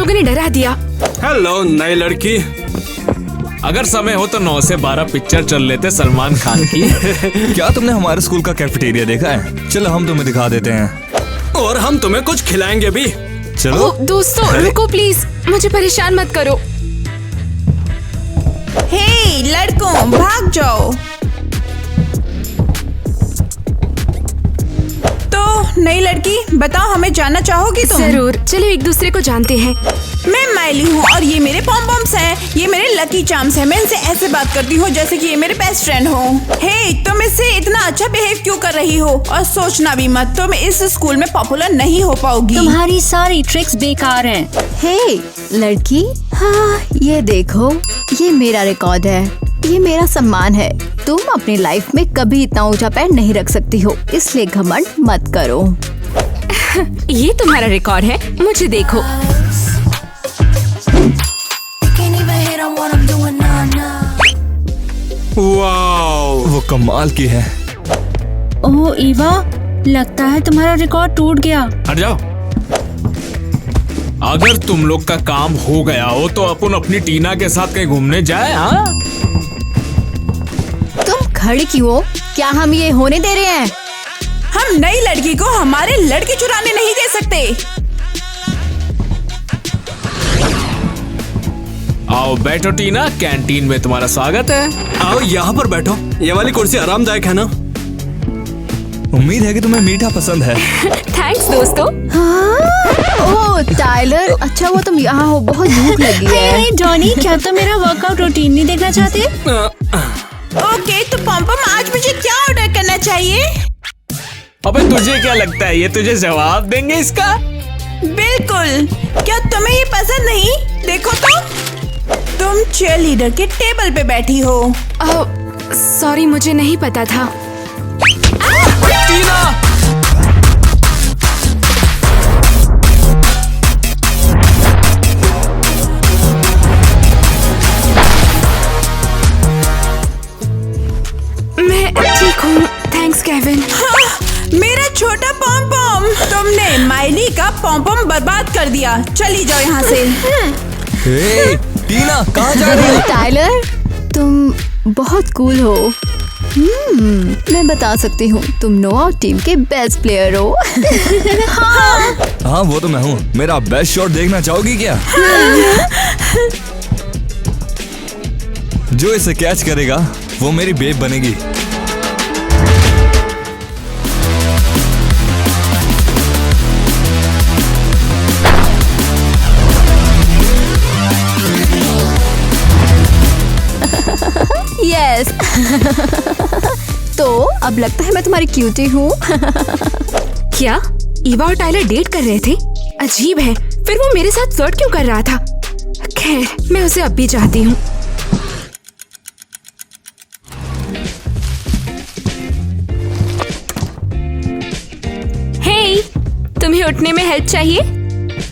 लोगों ने डरा दिया। हेलो नई लड़की। अगर समय हो तो 9 से 12 पिक्चर चल लेते सलमान खान की। क्या तुमने हमारे स्कूल का कैफेटेरिया देखा है? चलो हम तुम्हें दिखा देते हैं। और हम तुम्हें कुछ खिलाएंगे भी। चलो। दोस्तों रुको प्लीज, मुझे परेशान मत करो। हे लड़कों, भाग जाओ। तो नई लड़की, बताओ हमें जानना चाहोगी तुम? जरूर, चलो एक दूसरे को जानते हैं। मैं माइली हूँ और ये मेरे पॉम पॉम्स हैं। ये मेरे लकी चार्म्स हैं। मैं इनसे ऐसे बात करती हूँ जैसे कि ये मेरे बेस्ट फ्रेंड हो। हे, तुम इससे इतना अच्छा बिहेव क्यों कर रही हो? और सोचना भी मत, तुम इस स्कूल में पॉपुलर नहीं हो पाओगी। तुम्हारी सारी ट्रिक्स बेकार हैं। हे लड़की, हाँ ये देखो, ये मेरा रिकॉर्ड है, ये मेरा सम्मान है। तुम अपनी लाइफ में कभी इतना ऊंचा पैर नहीं रख सकती हो, इसलिए घमंड मत करो। ये तुम्हारा रिकॉर्ड है, मुझे देखो। वाओ, वो कमाल की है। ओह ईवा, लगता है तुम्हारा रिकॉर्ड टूट गया। हट जाओ। अगर तुम लोग का काम हो गया हो तो अपन अपनी टीना के साथ कहीं घूमने जाए। हाँ, तुम खड़ी क्यों हो? क्या हम ये होने दे रहे हैं? हम नई लड़की को हमारे लड़के चुराने नहीं दे सकते। आओ बैठो टीना, कैंटीन में तुम्हारा स्वागत है। आओ यहाँ पर बैठो। ये वाली कुर्सी आरामदायक है ना? उम्मीद है कि तुम्हें मीठा पसंद है। थैंक्स दोस्तों। हाँ? ओह टाइलर, अच्छा वो तुम यहाँ हो, बहुत भूख लगी है। हे जॉनी, क्या तुम मेरा वर्कआउट रूटीन नहीं देखना चाहते? ओके, तो पॉम पॉम आज मुझे क्या ऑर्डर करना चाहिए? अबे तुझे क्या लगता है ये तुझे जवाब देंगे इसका? बिल्कुल। क्या तुम्हें ये पसंद नहीं? देखो तो, तुम चीयर लीडर के टेबल पे बैठी हो। सॉरी, मुझे नहीं पता था। टीना! मैं ठीक हूँ, थैंक्स केविन। हाँ, मेरा छोटा पॉम पॉम, तुमने माइली का पॉम पॉम बर्बाद कर दिया। चली जाओ यहाँ से। हे, टीना कहाँ जा रही हो? टाइलर, तुम बहुत कूल हो। मैं बता सकती हूँ, तुम नोआ टीम के बेस्ट प्लेयर हो। हाँ वो तो मैं हूँ। मेरा बेस्ट शॉट देखना चाहोगी क्या? जो इसे कैच करेगा वो मेरी बेब बनेगी। यस। तो अब लगता है मैं तुम्हारी क्यूटी हूँ। क्या ईवा और टाइलर डेट कर रहे थे? अजीब है, फिर वो मेरे साथ फ्लर्ट क्यों कर रहा था? खैर, मैं उसे अब भी चाहती हूँ। हे, तुम्हें उठने में हेल्प चाहिए?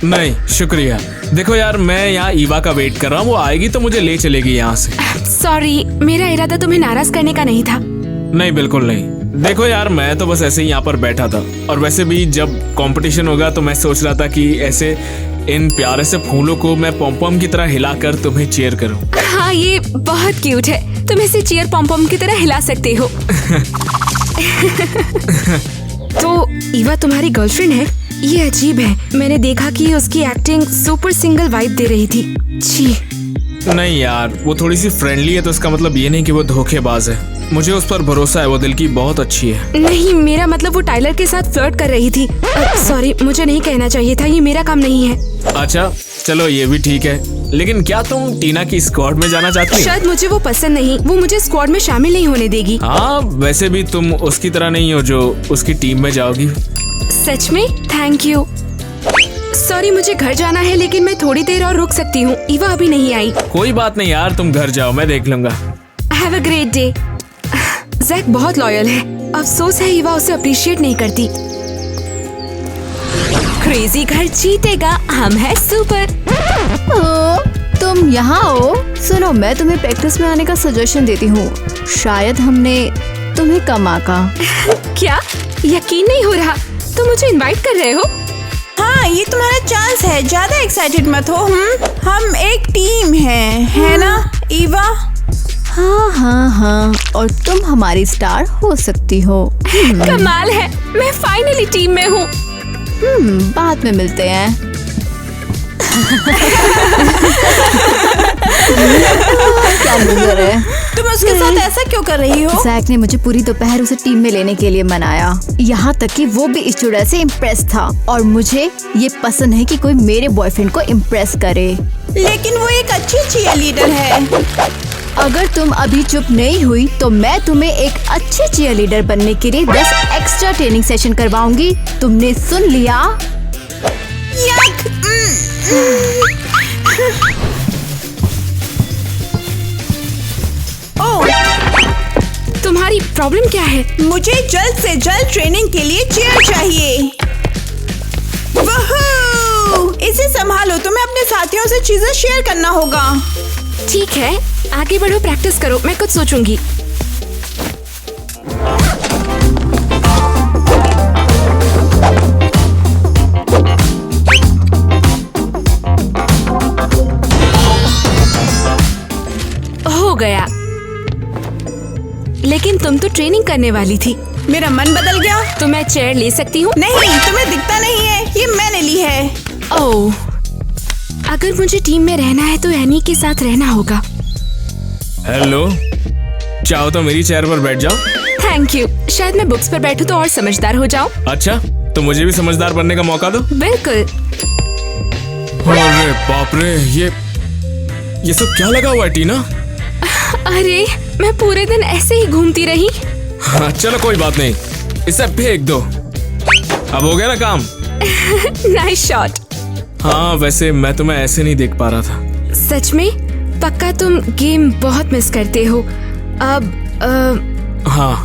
नहीं शुक्रिया। देखो यार, मैं यहाँ ईवा का वेट कर रहा हूँ, वो आएगी तो मुझे ले चलेगी यहाँ से। सॉरी, मेरा इरादा तुम्हें नाराज करने का नहीं था। नहीं बिल्कुल नहीं। देखो यार, मैं तो बस ऐसे ही यहाँ पर बैठा था, और वैसे भी जब कंपटीशन होगा तो मैं सोच रहा था कि ऐसे इन प्यारे से फूलों को मैं पॉम पॉम की तरह हिलाकर तुम्हें चीयर करूं। हाँ, ये बहुत क्यूट है। तुम इसे चीयर पॉम पॉम की तरह हिला सकते हो। तो ईवा तुम्हारी गर्लफ्रेंड है? ये अजीब है। मैंने देखा कि उसकी एक्टिंग सुपर सिंगल वाइब दे रही थी। छी। नहीं यार, वो थोड़ी सी फ्रेंडली है तो इसका मतलब ये नहीं कि वो धोखेबाज है। मुझे उस पर भरोसा है, वो दिल की बहुत अच्छी है। नहीं, मेरा मतलब वो टाइलर के साथ फ्लर्ट कर रही थी। सॉरी, मुझे नहीं कहना चाहिए था, ये मेरा काम नहीं है। अच्छा चलो, ये भी ठीक है। लेकिन क्या तुम टीना की स्क्वाड में जाना चाहती हो? शायद मुझे वो पसंद नहीं, वो मुझे स्क्वाड में शामिल नहीं होने देगी। हाँ, वैसे भी तुम उसकी तरह नहीं हो जो उसकी टीम में जाओगी। सच में? Thank you. सॉरी, मुझे घर जाना है, लेकिन मैं थोड़ी देर और रुक सकती हूँ। ईवा अभी नहीं आई। कोई बात नहीं यार, तुम घर जाओ, मैं देख लूंगा। Have a great day. Jack बहुत लॉयल है। अफसोस है ईवा उसे अप्रिशिएट नहीं करती। क्रेजी घर जीतेगा, हम है सुपर। तुम यहाँ हो? सुनो, मैं तुम्हें प्रैक्टिस में आने का सजेशन देती हूँ। शायद हमने तुम्हें कम आका। क्या? यकीन नहीं हो रहा। तुम मुझे इनवाइट कर रहे हो? हाँ, ये तुम्हारा चांस है, ज्यादा एक्साइटेड मत हो। हम एक टीम हैं, है ना ईवा? हाँ, और तुम हमारी स्टार हो सकती हो। कमाल है, मैं फाइनली टीम में हूँ। बाद में मिलते हैं। क्या लूजर है। तुम उसके साथ ऐसा क्यों कर रही हो? जैक ने मुझे पूरी दोपहर उसे टीम में लेने के लिए मनाया, यहाँ तक कि वो भी इस चुड़ैल से इम्प्रेस था। और मुझे ये पसंद है कि कोई मेरे बॉयफ्रेंड को इम्प्रेस करे। लेकिन वो एक अच्छी चीयरलीडर है। अगर तुम अभी चुप नहीं हुई तो मैं तुम्हें एक अच्छे चीयरलीडर बनने के लिए 10 एक्स्ट्रा ट्रेनिंग सेशन करवाऊंगी। तुमने सुन लिया? यक! ओह, तुम्हारी प्रॉब्लम क्या है? मुझे जल्द से जल्द ट्रेनिंग के लिए चेयर चाहिए। वहू! इसे संभालो, तुम्हें अपने साथियों से चीजें शेयर करना होगा। ठीक है, आगे बढ़ो, प्रैक्टिस करो, मैं कुछ सोचूंगी। हो गया। लेकिन तुम तो ट्रेनिंग करने वाली थी। मेरा मन बदल गया। तो मैं चेयर ले सकती हूँ? नहीं, तुम्हें दिखता नहीं है, ये मैंने ली है। ओह, अगर मुझे टीम में रहना है तो एनी के साथ रहना होगा। हेलो, चाहो तो मेरी चेयर पर बैठ जाओ। Thank you. शायद मैं बुक्स पर बैठूं तो और समझदार हो जाऊं। अच्छा, तो मुझे भी समझदार बनने का मौका दो। बिल्कुल। अरे बाप रे, ये सब क्या लगा हुआ है टीना? अरे, मैं पूरे दिन ऐसे ही घूमती रही। हाँ, चलो कोई बात नहीं, इसे फेंक दो। अब हो गया ना काम। Nice shot. हाँ, वैसे मैं तुम्हें ऐसे नहीं देख पा रहा था। सच में? पक्का तुम गेम बहुत मिस करते हो। अब हाँ,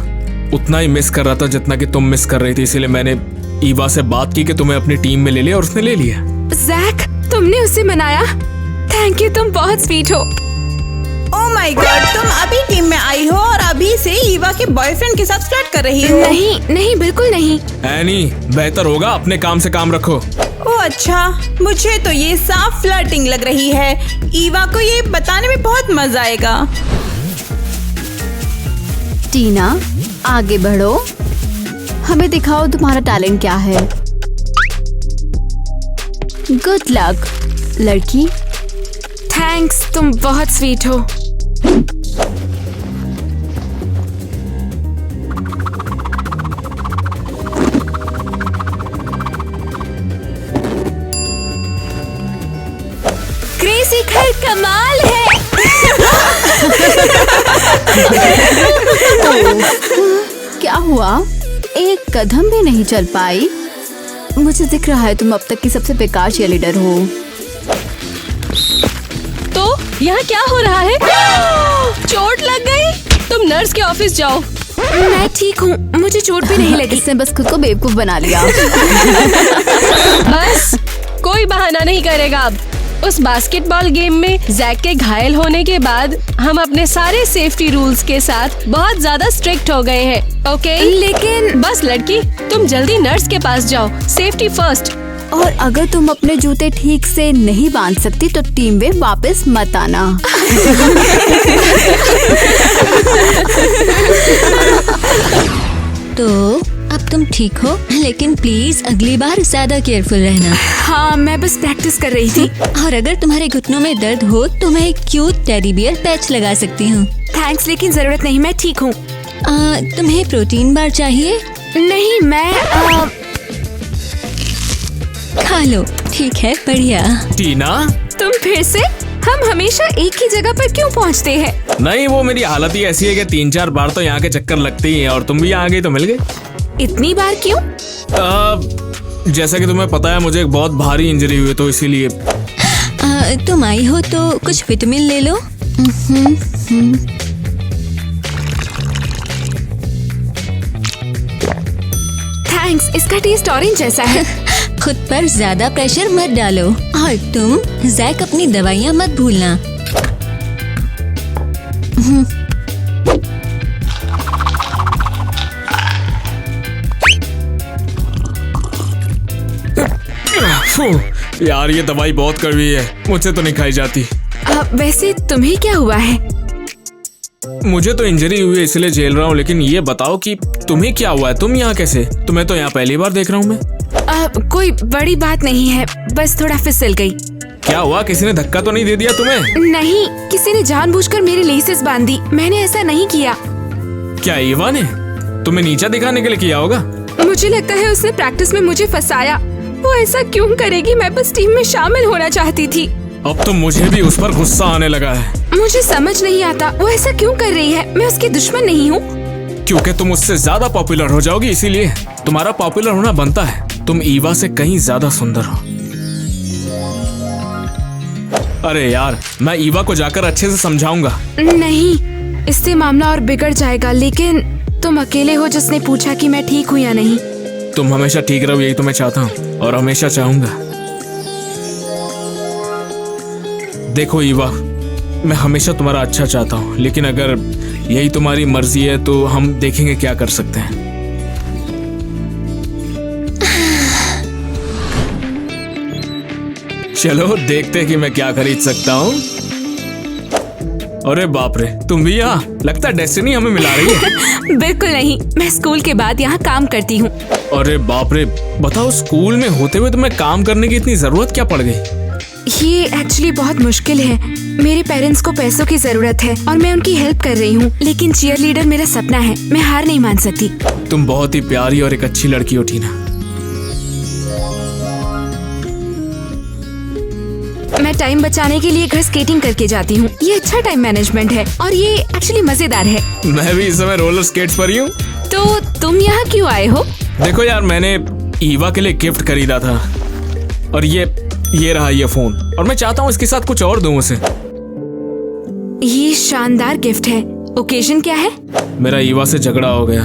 उतना ही मिस कर रहा था जितना कि तुम मिस कर रही थी, इसीलिए मैंने ईवा से बात की कि तुम्हें अपनी टीम में ले लिया और उसने ले लिया। जैक, तुमने उसे मनाया? थैंक यू, तुम बहुत स्वीट हो। ओह माय गॉड, तुम अभी टीम में आई हो और अभी से ईवा के बॉयफ्रेंड के साथ फ्लर्ट कर रही हो। नहीं नहीं, बिल्कुल नहीं। एनी, बेहतर होगा अपने काम से काम रखो। ओह अच्छा, मुझे तो ये साफ फ्लर्टिंग लग रही है। ईवा को ये बताने में बहुत मजा आएगा। टीना, आगे बढ़ो, हमें दिखाओ तुम्हारा टैलेंट क्या है। गुड लक लड़की। थैंक्स, तुम बहुत स्वीट हो। क्रेजी घर कमाल है। क्या हुआ? एक कदम भी नहीं चल पाई? मुझे दिख रहा है तुम अब तक की सबसे बेकार चीयरलीडर हो। तो यहाँ क्या हो रहा है? चोट लग गई? तुम नर्स के ऑफिस जाओ। मैं ठीक हूँ, मुझे चोट भी नहीं लगी। इसने बस खुद को बेवकूफ बना लिया। बस, कोई बहाना नहीं करेगा अब। उस बास्केटबॉल गेम में जैक के घायल होने के बाद हम अपने सारे सेफ्टी रूल्स के साथ बहुत ज्यादा स्ट्रिक्ट हो गए हैं, ओके? लेकिन बस लड़की, तुम जल्दी नर्स के पास जाओ, सेफ्टी फर्स्ट। और अगर तुम अपने जूते ठीक से नहीं बांध सकती तो टीम में वापस मत आना। तो अब तुम ठीक हो, लेकिन प्लीज अगली बार ज्यादा केयरफुल रहना। हाँ, मैं बस प्रैक्टिस कर रही थी। और अगर तुम्हारे घुटनों में दर्द हो तो मैं एक क्यूट टेडी बियर पैच लगा सकती हूँ। थैंक्स, लेकिन जरूरत नहीं, मैं ठीक हूँ। तुम्हें प्रोटीन बार चाहिए? नहीं, मैं खा लो। ठीक है, बढ़िया। टीना, तुम फिर से? हम हमेशा एक ही जगह पर क्यों पहुँचते हैं? नहीं, वो मेरी हालत ही ऐसी है कि 3-4 बार तो यहाँ के चक्कर लगते ही हैं और तुम भी यहाँ आ गई तो मिल गए। इतनी बार क्यों? जैसा कि तुम्हें पता है, मुझे एक बहुत भारी इंजरी हुई है, तो इसीलिए। तुम आई हो तो कुछ विटामिन ले लो। थैंक्स, इसका टेस्ट ऑरेंज जैसा है। खुद पर ज्यादा प्रेशर मत डालो और तुम जैक अपनी दवाइयाँ मत भूलना। यार ये दवाई बहुत कड़वी है, मुझसे तो नहीं खाई जाती। वैसे तुम्हें क्या हुआ है? मुझे तो इंजरी हुई है इसलिए झेल रहा हूँ, लेकिन ये बताओ कि तुम्हें क्या हुआ है? तुम यहाँ कैसे? तुम्हें तो यहाँ पहली बार देख रहा हूँ मैं। कोई बड़ी बात नहीं है, बस थोड़ा फिसल गई। क्या हुआ? किसी ने धक्का तो नहीं दे दिया तुम्हें? नहीं, किसी ने जानबूझकर मेरी लेसेस बांध दी। मैंने ऐसा नहीं किया। क्या ईवा ने तुम्हें नीचा दिखाने के लिए किया होगा? मुझे लगता है उसने प्रैक्टिस में मुझे फंसाया। वो ऐसा क्यों करेगी? मैं बस टीम में शामिल होना चाहती थी। अब तो मुझे भी उस पर गुस्सा आने लगा है। मुझे समझ नहीं आता वो ऐसा क्यों कर रही है। मैं उसकी दुश्मन नहीं हूँ। क्योंकि तुम उससे ज्यादा पॉपुलर हो जाओगी, इसीलिए तुम्हारा पॉपुलर होना बनता है। तुम ईवा से कहीं ज्यादा सुंदर हो। अरे यार, मैं ईवा को जाकर अच्छे से समझाऊंगा। नहीं, इससे मामला और बिगड़ जाएगा। लेकिन तुम अकेले हो जिसने पूछा कि मैं ठीक हूँ या नहीं। तुम हमेशा ठीक रहो, यही तो मैं चाहता हूँ और हमेशा चाहूंगा। देखो ईवा, मैं हमेशा तुम्हारा अच्छा चाहता हूँ, लेकिन अगर यही तुम्हारी मर्जी है तो हम देखेंगे क्या कर सकते हैं। चलो देखते हैं कि मैं क्या खरीद सकता हूँ। अरे बाप रे, तुम भी यहाँ? लगता है डेस्टिनी हमें मिला रही है। बिल्कुल नहीं, मैं स्कूल के बाद यहाँ काम करती हूँ। अरे बाप रे, बताओ स्कूल में होते हुए तुम्हें काम करने की इतनी जरूरत क्या पड़ गई? ये एक्चुअली बहुत मुश्किल है। मेरे पेरेंट्स को पैसों की जरूरत है और मैं उनकी हेल्प कर रही हूँ, लेकिन चीयर लीडर मेरा सपना है। मैं हार नहीं मान सकती। तुम बहुत ही प्यारी और एक अच्छी लड़की हो टीना। मैं टाइम बचाने के लिए घर स्केटिंग करके जाती हूँ। ये अच्छा टाइम मैनेजमेंट है और ये एक्चुअली मजेदार है। मैं भी इस समय रोलर स्केट्स पर ही हूँ। तो तुम यहाँ क्यों आए हो? देखो यार, मैंने ईवा के लिए गिफ्ट खरीदा था और ये रहा ये फोन, और मैं चाहता हूँ इसके साथ कुछ और दूं उसे। ये शानदार गिफ्ट है। ओकेजन क्या है? मेरा ईवा से झगड़ा हो गया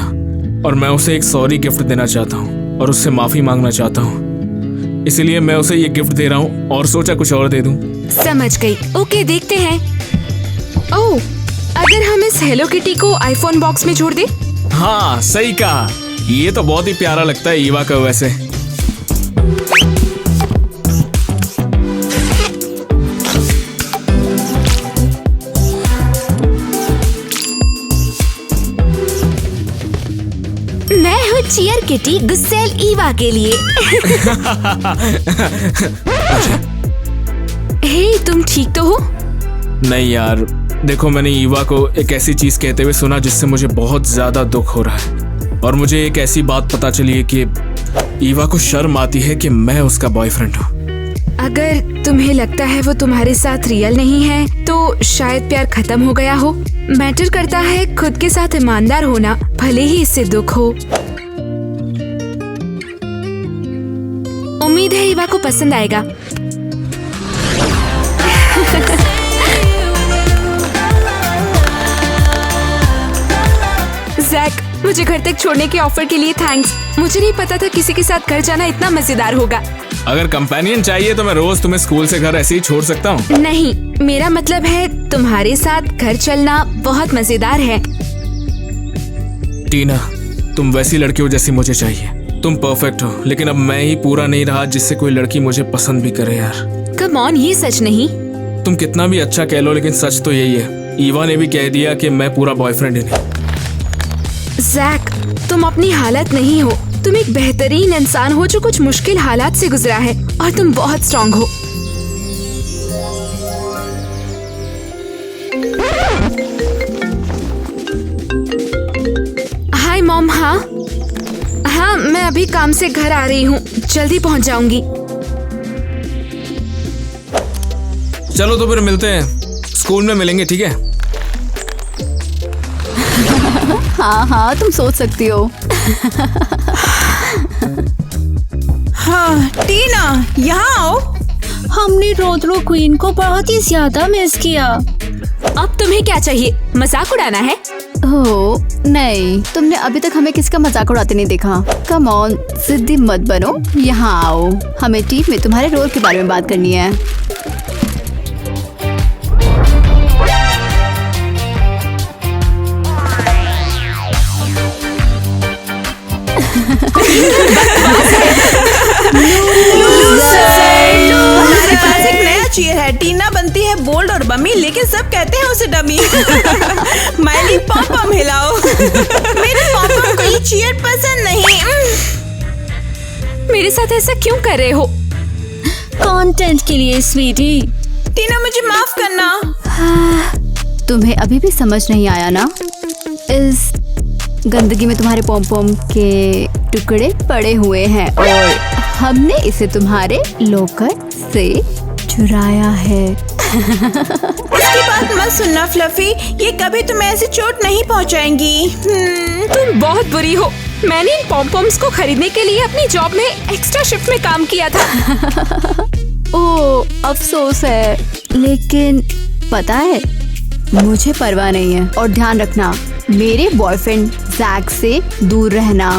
और मैं उसे एक सॉरी गिफ्ट देना चाहता हूँ और उससे माफी मांगना चाहता हूँ, इसीलिए मैं उसे ये गिफ्ट दे रहा हूँ और सोचा कुछ और दे दूं। समझ गई। ओके, देखते हैं। ओह, अगर हम इस हेलो किटी को आईफोन बॉक्स में जोड़ दे? हाँ, सही कहा। ये तो बहुत ही प्यारा लगता है ईवा का वैसे। मैं हूँ चीयर किटी गुस्सेल ईवा के लिए। हे, तुम ठीक तो हो? नहीं यार, देखो मैंने ईवा को एक ऐसी चीज कहते हुए सुना जिससे मुझे बहुत ज्यादा दुख हो रहा है, और मुझे एक ऐसी बात पता चली है कि ईवा को शर्म आती है कि मैं उसका बॉयफ्रेंड हूँ। अगर तुम्हें लगता है वो तुम्हारे साथ रियल नहीं है तो शायद प्यार खत्म हो गया हो। मैटर करता है खुद के साथ ईमानदार होना, भले ही इससे दुख हो। उम्मीद है ईवा को पसंद आएगा। जैक, मुझे घर तक छोड़ने के ऑफर के लिए थैंक्स। मुझे नहीं पता था किसी के साथ घर जाना इतना मजेदार होगा। अगर कंपेनियन चाहिए तो मैं रोज तुम्हें स्कूल से घर ऐसे ही छोड़ सकता हूँ। नहीं, मेरा मतलब है तुम्हारे साथ घर चलना बहुत मजेदार है। टीना, तुम वैसी लड़की हो जैसी मुझे चाहिए। तुम परफेक्ट हो, लेकिन अब मैं ही पूरा नहीं रहा जिससे कोई लड़की मुझे पसंद भी करे यार। कम ऑन, ये सच नहीं। तुम कितना भी अच्छा कह लो, लेकिन सच तो यही है। ईवा ने भी कह दिया कि मैं पूरा बॉयफ्रेंड ही नहीं। जैक, तुम अपनी हालत नहीं हो। तुम एक बेहतरीन इंसान हो जो कुछ मुश्किल हालात से गुजरा है, और तुम बहुत स्ट्रांग हो। Hi mom. हाँ, मैं अभी काम से घर आ रही हूँ, जल्दी पहुँच जाऊंगी। चलो तो फिर मिलते हैं, स्कूल में मिलेंगे, ठीक है? हाँ, तुम सोच सकती हो। हाँ, टीना यहाँ आओ। हमने रोद्रो क्वीन को बहुत ही ज्यादा मिस किया। अब तुम्हें क्या चाहिए? मजाक उड़ाना है? ओह नहीं, तुमने अभी तक हमें किसका मजाक उड़ाते नहीं देखा। कम ऑन, जिद्दी मत बनो, यहाँ आओ। हमें टीम में तुम्हारे रोल के बारे में बात करनी है। Loser! टीना बनती है बोल्ड और बमी, लेकिन सब कहते हैं उसे डमी। माइली पॉम पॉम हिलाओ। मेरे पॉम पॉम को ये चीयर पसंद नहीं। मेरे साथ ऐसा क्यों कर रहे हो? कंटेंट के लिए स्वीटी। टीना मुझे माफ करना। तुम्हें अभी भी समझ नहीं आया ना? इस गंदगी में तुम्हारे पॉम पॉम के टुकड़े पड़े हुए हैं और हमने इसे तुम्हारे लॉकर से चुराया है। इसकी बात मत सुनना फ्लफी, ये कभी तुम्हें ऐसी चोट नहीं पहुंचाएंगी। तुम बहुत बुरी हो। मैंने इन पॉम-पॉम्स को खरीदने के लिए अपनी जॉब में एक्स्ट्रा शिफ्ट में काम किया था। ओह अफसोस है, लेकिन पता है मुझे परवाह नहीं है। और ध्यान रखना, मेरे बॉयफ्रेंड जैक से दूर रहना।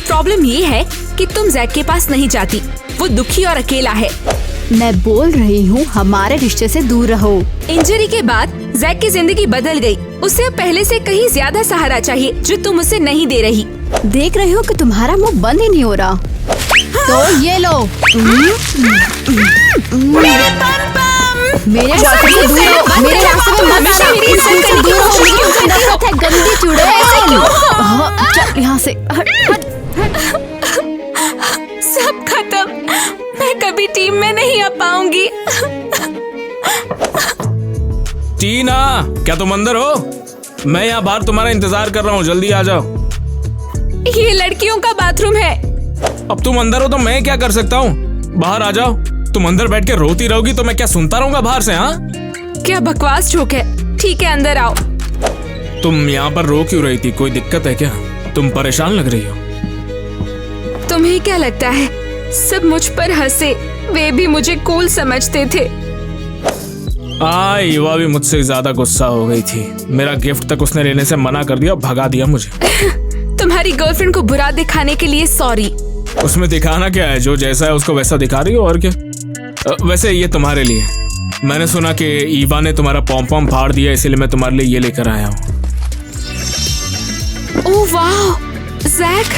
प्रॉब्लम ये है कि तुम जैक के पास नहीं जाती। वो दुखी और अकेला है। मैं बोल रही हूँ हमारे रिश्ते से दूर रहो। इंजरी के बाद जैक की जिंदगी बदल गई। उसे पहले से कहीं ज्यादा सहारा चाहिए जो तुम उसे नहीं दे रही। देख रही हो कि तुम्हारा मुंह बंद ही नहीं हो रहा। तो ये लो। मेरे पम पम। मेरे बॉयफ्रेंड से दूर हो। मेरे रास्ते में मत हमेशा आना। मेरी इज्जत करने की कोशिश क्यों करती हो? है गंदी चुड़ैल। चल यहाँ से हट। सब खत्म। मैं कभी टीम में नहीं आ पाऊंगी। टीना, क्या तुम अंदर हो? मैं यहाँ बाहर तुम्हारा इंतजार कर रहा हूँ, जल्दी आ जाओ। ये लड़कियों का बाथरूम है। अब तुम अंदर हो तो मैं क्या कर सकता हूँ? बाहर आ जाओ। तुम अंदर बैठ के रोती रहोगी तो मैं क्या सुनता रहूंगा बाहर से? हाँ, क्या बकवास जोक है। ठीक है, अंदर आओ। तुम यहाँ पर रो क्यों रही थी? कोई दिक्कत है क्या? तुम परेशान लग रही हो। तुम्हें क्या लगता है सब मुझ पर हंसे? वे भी मुझे कूल समझते थे। युवा भी मुझसे ज्यादा गुस्सा हो गई थी। मेरा गिफ्ट तक उसने लेने से मना कर दिया, भगा दिया मुझे। तुम्हारी गर्लफ्रेंड को बुरा दिखाने के लिए सॉरी। उसमें दिखाना क्या है? जो जैसा है उसको वैसा दिखा रही हो, और क्या। वैसे ये तुम्हारे लिए। मैंने सुना कि ईवा ने तुम्हारा पॉम पॉम फाड़ दिया, इसीलिए मैं तुम्हारे लिए ये लेकर आया हूँ। ओह वाह जैक,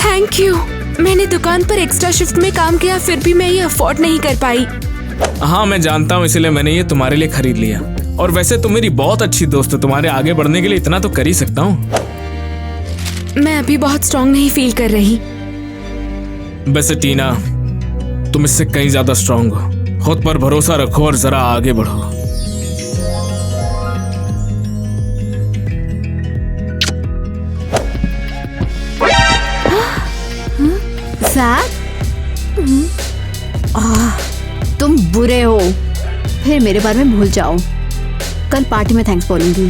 थैंक यू। मैंने दुकान पर एक्स्ट्रा शिफ्ट में काम किया, फिर भी मैं ये अफोर्ड नहीं कर पाई। हाँ मैं जानता हूँ, इसीलिए मैंने ये तुम्हारे लिए खरीद लिया। और वैसे तुम मेरी बहुत अच्छी दोस्त हो, तुम्हारे आगे बढ़ने के लिए इतना तो कर ही सकता हूँ। मैं अभी बहुत स्ट्रॉन्ग नहीं फील कर रही। वैसे टीना, तुम इससे कहीं ज्यादा स्ट्रांग हो। खुद पर भरोसा रखो और जरा आगे बढ़ो। तुम बुरे हो। फिर मेरे बारे में भूल जाओ। कल पार्टी में थैंक्स बोलूंगी।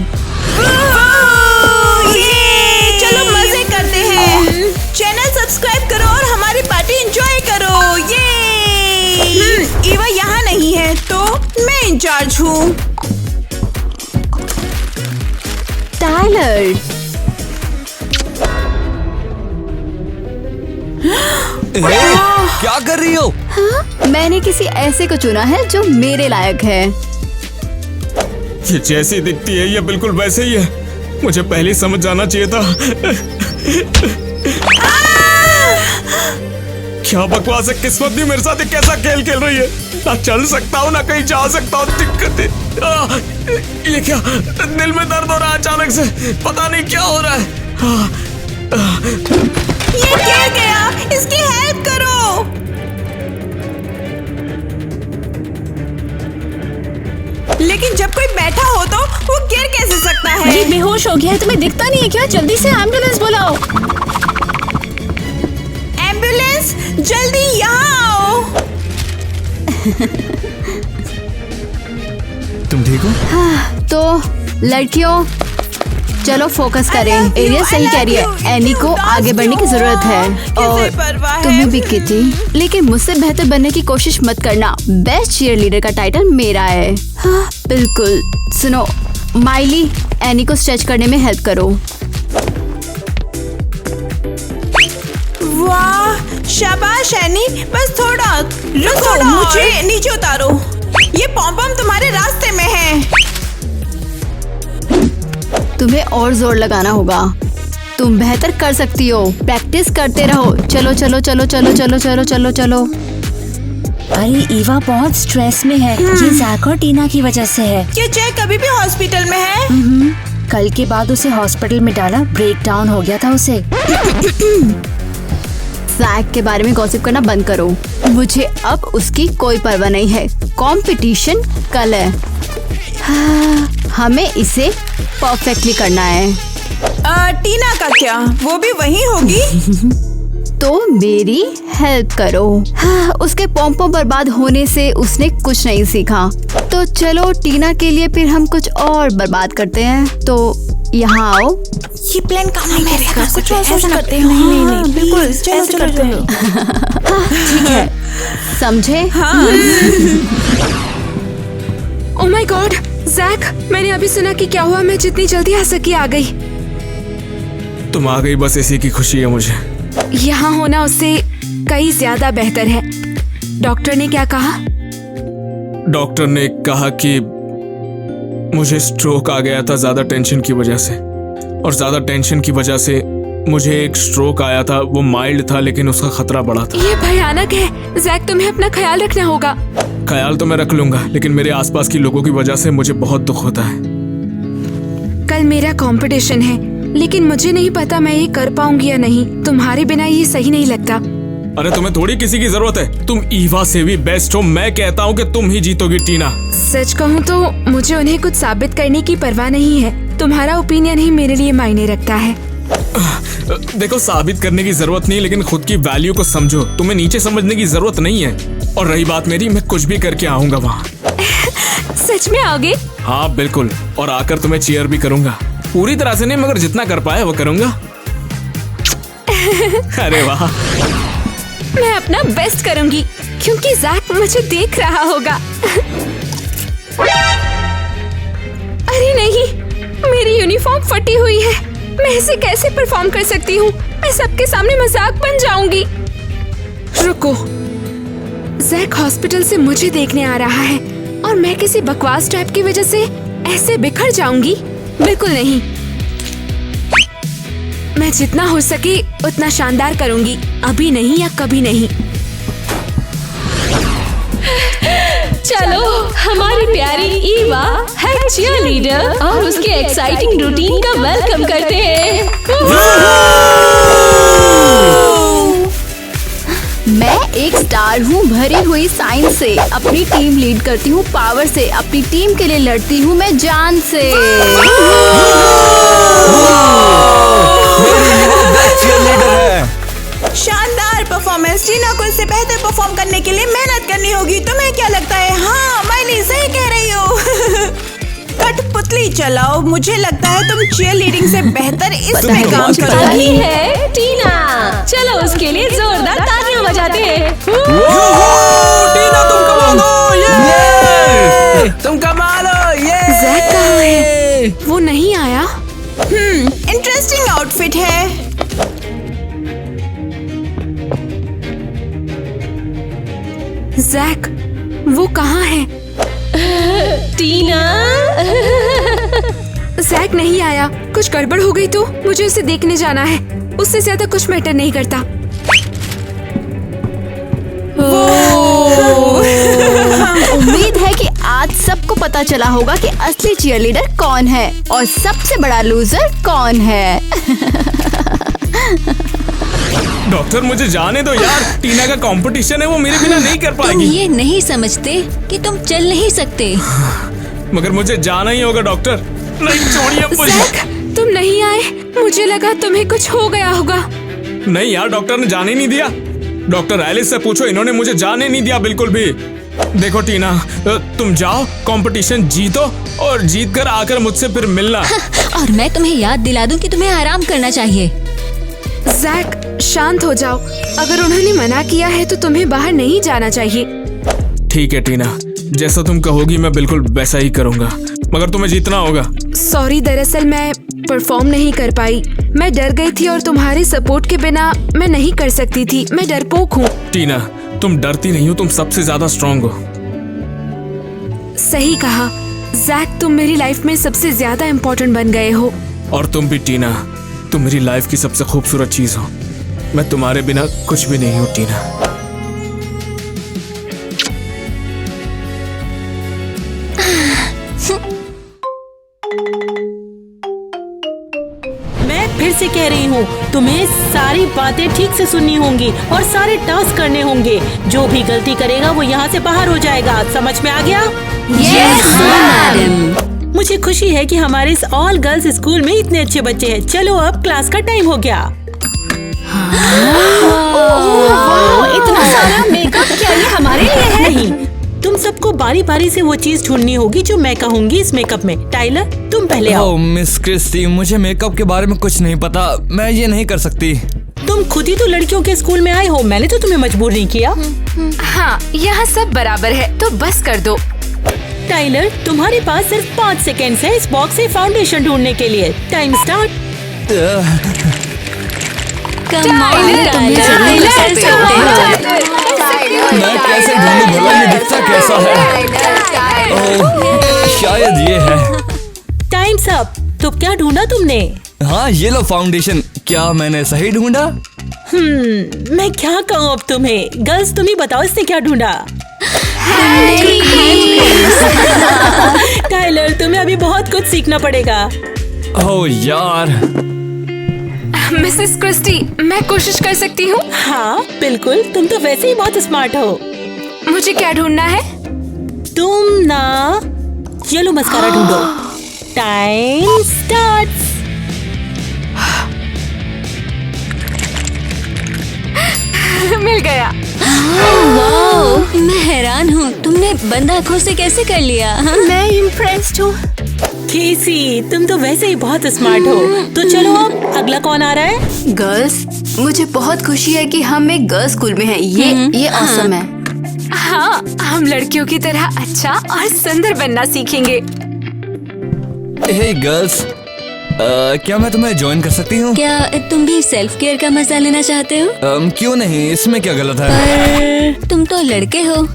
ये चलो मजे करते हैं। चैनल सब्सक्राइब करो और हमारी पार्टी एंजॉय करो। ये ईवा यहाँ नहीं है तो मैं इंचार्ज हूँ। टाइलर, क्या कर रही हो? मैंने किसी ऐसे को चुना है जो मेरे लायक है। ये जैसी दिखती है ये बिल्कुल वैसे ही है। मुझे पहले ही समझ जाना चाहिए था। क्या बकवास है, किस्मत भी मेरे साथ एक कैसा खेल खेल रही है। ना चल सकता हूँ ना कहीं जा सकता हूँ। दिक्कत है। ये क्या, दिल में दर्द हो रहा है अचानक से, पता नहीं क्या हो रहा है। ये गिर गया, इसकी हेल्प करो। लेकिन जब कोई बैठा हो तो वो गिर कैसे सकता है? ये बेहोश हो गया है, तुम्हें दिखता नहीं है क्या? जल्दी से एम्बुलेंस बुलाओ। एम्बुलेंस, जल्दी यहाँ आओ। तुम ठीक हो? तो लड़कियों चलो फोकस करें। एरिया सही कह रही है, एनी को आगे बढ़ने की जरूरत है। और तुम्हें भी किटी, लेकिन मुझसे बेहतर बनने की कोशिश मत करना। बेस्ट चीयर लीडर का टाइटल मेरा है। हाँ बिल्कुल। सुनो माइली, एनी को स्ट्रेच करने में हेल्प करो। वाह शाबाश एनी, बस थोड़ा रुको, मुझे नीचे उतारो। ये पॉम पॉम तुम्हारे रास्ते में है। तुम्हें और जोर लगाना होगा। तुम बेहतर कर सकती हो। प्रैक्टिस करते रहो। चलो चलो चलो चलो चलो चलो चलो चलो। अरे ईवा बहुत स्ट्रेस में है। ये जैक और टीना की वजह से है। क्या जैक अभी भी हॉस्पिटल में है? कल के बाद उसे हॉस्पिटल में डाला, ब्रेक डाउन हो गया था उसे। जैक के बारे में गॉसिप करना बंद करो। मुझे अब उसकी कोई परवाह नहीं है। कंपटीशन कल है। हमें इसे परफेक्टली करना है। टीना का क्या? वो भी वहीं होगी? तो मेरी हेल्प करो। उसके पोंपों बर्बाद होने से उसने कुछ नहीं सीखा। तो चलो टीना के लिए फिर हम कुछ और बर्बाद करते हैं। तो यहाँ आओ। ये प्लान काम नहीं करेगा। कुछ और सोच करते हो। नहीं, बिल्कुल ऐसे करते हो। ठीक है, समझे? ओह माय गॉड, जैक, मैंने अभी सुना कि क्या हुआ। मैं जितनी जल्दी आ सकी आ गई। तुम आ गई, बस इसी की खुशी है मुझे। यहाँ होना उससे कई ज्यादा बेहतर है। डॉक्टर ने क्या कहा? डॉक्टर ने कहा कि मुझे स्ट्रोक आ गया था ज्यादा टेंशन की वजह से, और ज्यादा टेंशन की वजह से मुझे एक स्ट्रोक आया था। वो माइल्ड था लेकिन उसका खतरा बड़ा था। ये भयानक है। जैक, तुम्हें अपना ख्याल रखना होगा। ख्याल तो मैं रख लूंगा, लेकिन मेरे आसपास की लोगों की वजह से मुझे बहुत दुख होता है। कल मेरा कंपटीशन है, लेकिन मुझे नहीं पता मैं ये कर पाऊंगी या नहीं। तुम्हारे बिना ये सही नहीं लगता। अरे तुम्हें थोड़ी किसी की जरूरत है। तुम ईवा से भी बेस्ट हो। मैं कहता हूँ कि तुम ही जीतोगी टीना। सच कहूँ तो मुझे उन्हें कुछ साबित करने की परवाह नहीं है। तुम्हारा ओपिनियन ही मेरे लिए मायने रखता है। देखो, साबित करने की जरूरत नहीं, लेकिन खुद की वैल्यू को समझो। तुम्हें नीचे समझने की जरूरत नहीं है। और रही बात मेरी, मैं कुछ भी करके आऊंगा वहाँ। सच में आओगे? हाँ बिल्कुल, और आकर तुम्हें चीयर भी करूंगा। पूरी तरह से नहीं, मगर जितना कर पाए वो करूंगा। अरे वाह। मैं अपना बेस्ट करूंगी, क्योंकि जैक मुझे देख रहा होगा। अरे नहीं, मेरी यूनिफॉर्म फटी हुई है। मैं इसे कैसे परफॉर्म कर सकती हूँ? मैं सबके सामने मजाक बन जाऊंगी। रुको, जैक हॉस्पिटल से मुझे देखने आ रहा है और मैं किसी बकवास टाइप की वजह से ऐसे बिखर जाऊंगी? बिल्कुल नहीं। मैं जितना हो सके उतना शानदार करूंगी। अभी नहीं या कभी नहीं। चलो, हमारी प्यारी ईवा है चीयरलीडर और उसके एक्साइटिंग रूटीन का वेलकम करते हैं। मैं एक स्टार हूँ, भरी हुई साइंस से। अपनी टीम लीड करती हूँ पावर से। अपनी टीम के लिए लड़ती हूँ मैं जान से। शानदार परफॉर्मेंस। टीना को इससे बेहतर परफॉर्म करने के लिए मेहनत करनी होगी। तुम्हें क्या लगता है? हाँ, माइली सही कह रही हो। कठपुतली चलाओ। मुझे लगता है तुम चीयर लीडिंग से बेहतर इसमें काम करोगी। सही है टीना। चलो उसके लिए जोरदार तालियां बजाते हैं। टीना तुम कमाल हो। ये तुम कमाल हो। ये जैक कहाँ है? वो नहीं आया। इंटरेस्टिंग आउटफिट है। जैक, वो कहाँ है? टीना। जैक नहीं आया। कुछ गड़बड़ हो गई तो मुझे उसे देखने जाना है। उससे ज्यादा कुछ मैटर नहीं करता। उम्मीद है कि आज सबको पता चला होगा कि असली चीयरलीडर कौन है और सबसे बड़ा लूजर कौन है। डॉक्टर, मुझे जाने दो यार। टीना का कंपटीशन है, वो मेरे बिना नहीं कर तुम पाएगी। ये नहीं समझते कि तुम चल नहीं सकते। मगर मुझे जाना ही होगा डॉक्टर। नहीं छोड़िए मुझे। जैक, तुम नहीं आए। मुझे लगा तुम्हें कुछ हो गया होगा। नहीं यार, डॉक्टर ने जाने नहीं दिया। डॉक्टर एलिस से पूछो, इन्होंने मुझे जाने नहीं दिया बिल्कुल भी। देखो टीना, तुम जाओ, कंपटीशन जीतो और जीत कर आकर मुझसे फिर मिलना। और मैं तुम्हें याद दिला दूं कि तुम्हें आराम करना चाहिए। जैक, शांत हो जाओ। अगर उन्होंने मना किया है तो तुम्हें बाहर नहीं जाना चाहिए। ठीक है टीना, जैसा तुम कहोगी मैं बिल्कुल वैसा ही करूंगा, मगर तुम्हें जीतना होगा। सॉरी, दरअसल मैं परफॉर्म नहीं कर पाई। मैं डर गई थी और तुम्हारे सपोर्ट के बिना मैं नहीं कर सकती थी। मैं डरपोक हूँ। टीना, तुम डरती नहीं हो, तुम सबसे ज्यादा स्ट्रांग हो। सही कहा जैक, तुम मेरी लाइफ में सबसे ज्यादा इम्पोर्टेंट बन गए हो। और तुम भी टीना, तुम मेरी लाइफ की सबसे खूबसूरत चीज हो। मैं तुम्हारे बिना कुछ भी नहीं हूँ टीना। से कह रही हूँ, तुम्हें सारी बातें ठीक से सुननी होंगी और सारे टास्क करने होंगे। जो भी गलती करेगा वो यहाँ से बाहर हो जाएगा। समझ में आ गया? मैडम। मुझे खुशी है कि हमारे इस ऑल गर्ल्स स्कूल में इतने अच्छे बच्चे हैं। चलो अब क्लास का टाइम हो गया। इतना सारा मेकअप क्या ये हमारे लिए है? नहीं, तुम सबको बारी बारी से वो चीज ढूंढनी होगी जो मैं कहूँगी इस मेकअप में। टाइलर, तुम पहले आओ। ओह मिस क्रिस्टी, मुझे मेकअप के बारे में कुछ नहीं पता, मैं ये नहीं कर सकती। तुम खुद ही तो लड़कियों के स्कूल में आए हो, मैंने तो तुम्हें मजबूर नहीं किया। हाँ, यहाँ सब बराबर है, तो बस कर दो। टाइलर, तुम्हारे पास सिर्फ 5 सेकेंड है इस बॉक्स से फाउंडेशन ढूंढने के लिए। Time start. मैं कैसे ढूंढूं भला, ये दिखता कैसा है? ओह, शायद ये है। Times up. तो क्या ढूंढा तुमने? हाँ, ये लो फाउंडेशन। क्या मैंने सही ढूंढा? मैं क्या कहूँ अब तुम्हें। गर्ल्स, तुम ही बताओ इसने क्या ढूंढा। टाइलर, तुम्हें अभी बहुत कुछ सीखना पड़ेगा। ओह यार। मिसेस क्रिस्टी, मैं कोशिश कर सकती हूँ। हाँ बिल्कुल, तुम तो वैसे ही बहुत स्मार्ट हो। मुझे क्या ढूंढना है? तुम ना येलो मस्कारा ढूंढो। Time start. मिल गया। वाह, मैं हैरान हूँ, तुमने बंद आँखों से कैसे कर लिया? मैं इम्प्रेस्ड हूँ। केसी, तुम तो वैसे ही बहुत स्मार्ट हो। तो चलो अब अगला कौन आ रहा है? गर्ल्स, मुझे बहुत खुशी है कि हम एक गर्ल्स स्कूल में हैं। ये ऑसम है। हाँ, हम लड़कियों की तरह अच्छा और सुंदर बनना सीखेंगे। हे गर्ल्स, क्या मैं तुम्हें ज्वाइन कर सकती हूँ? क्या तुम भी सेल्फ केयर का मजा लेना चाहते हो? क्यों नहीं, इसमें क्या गलत है? पर तुम तो लड़के हो।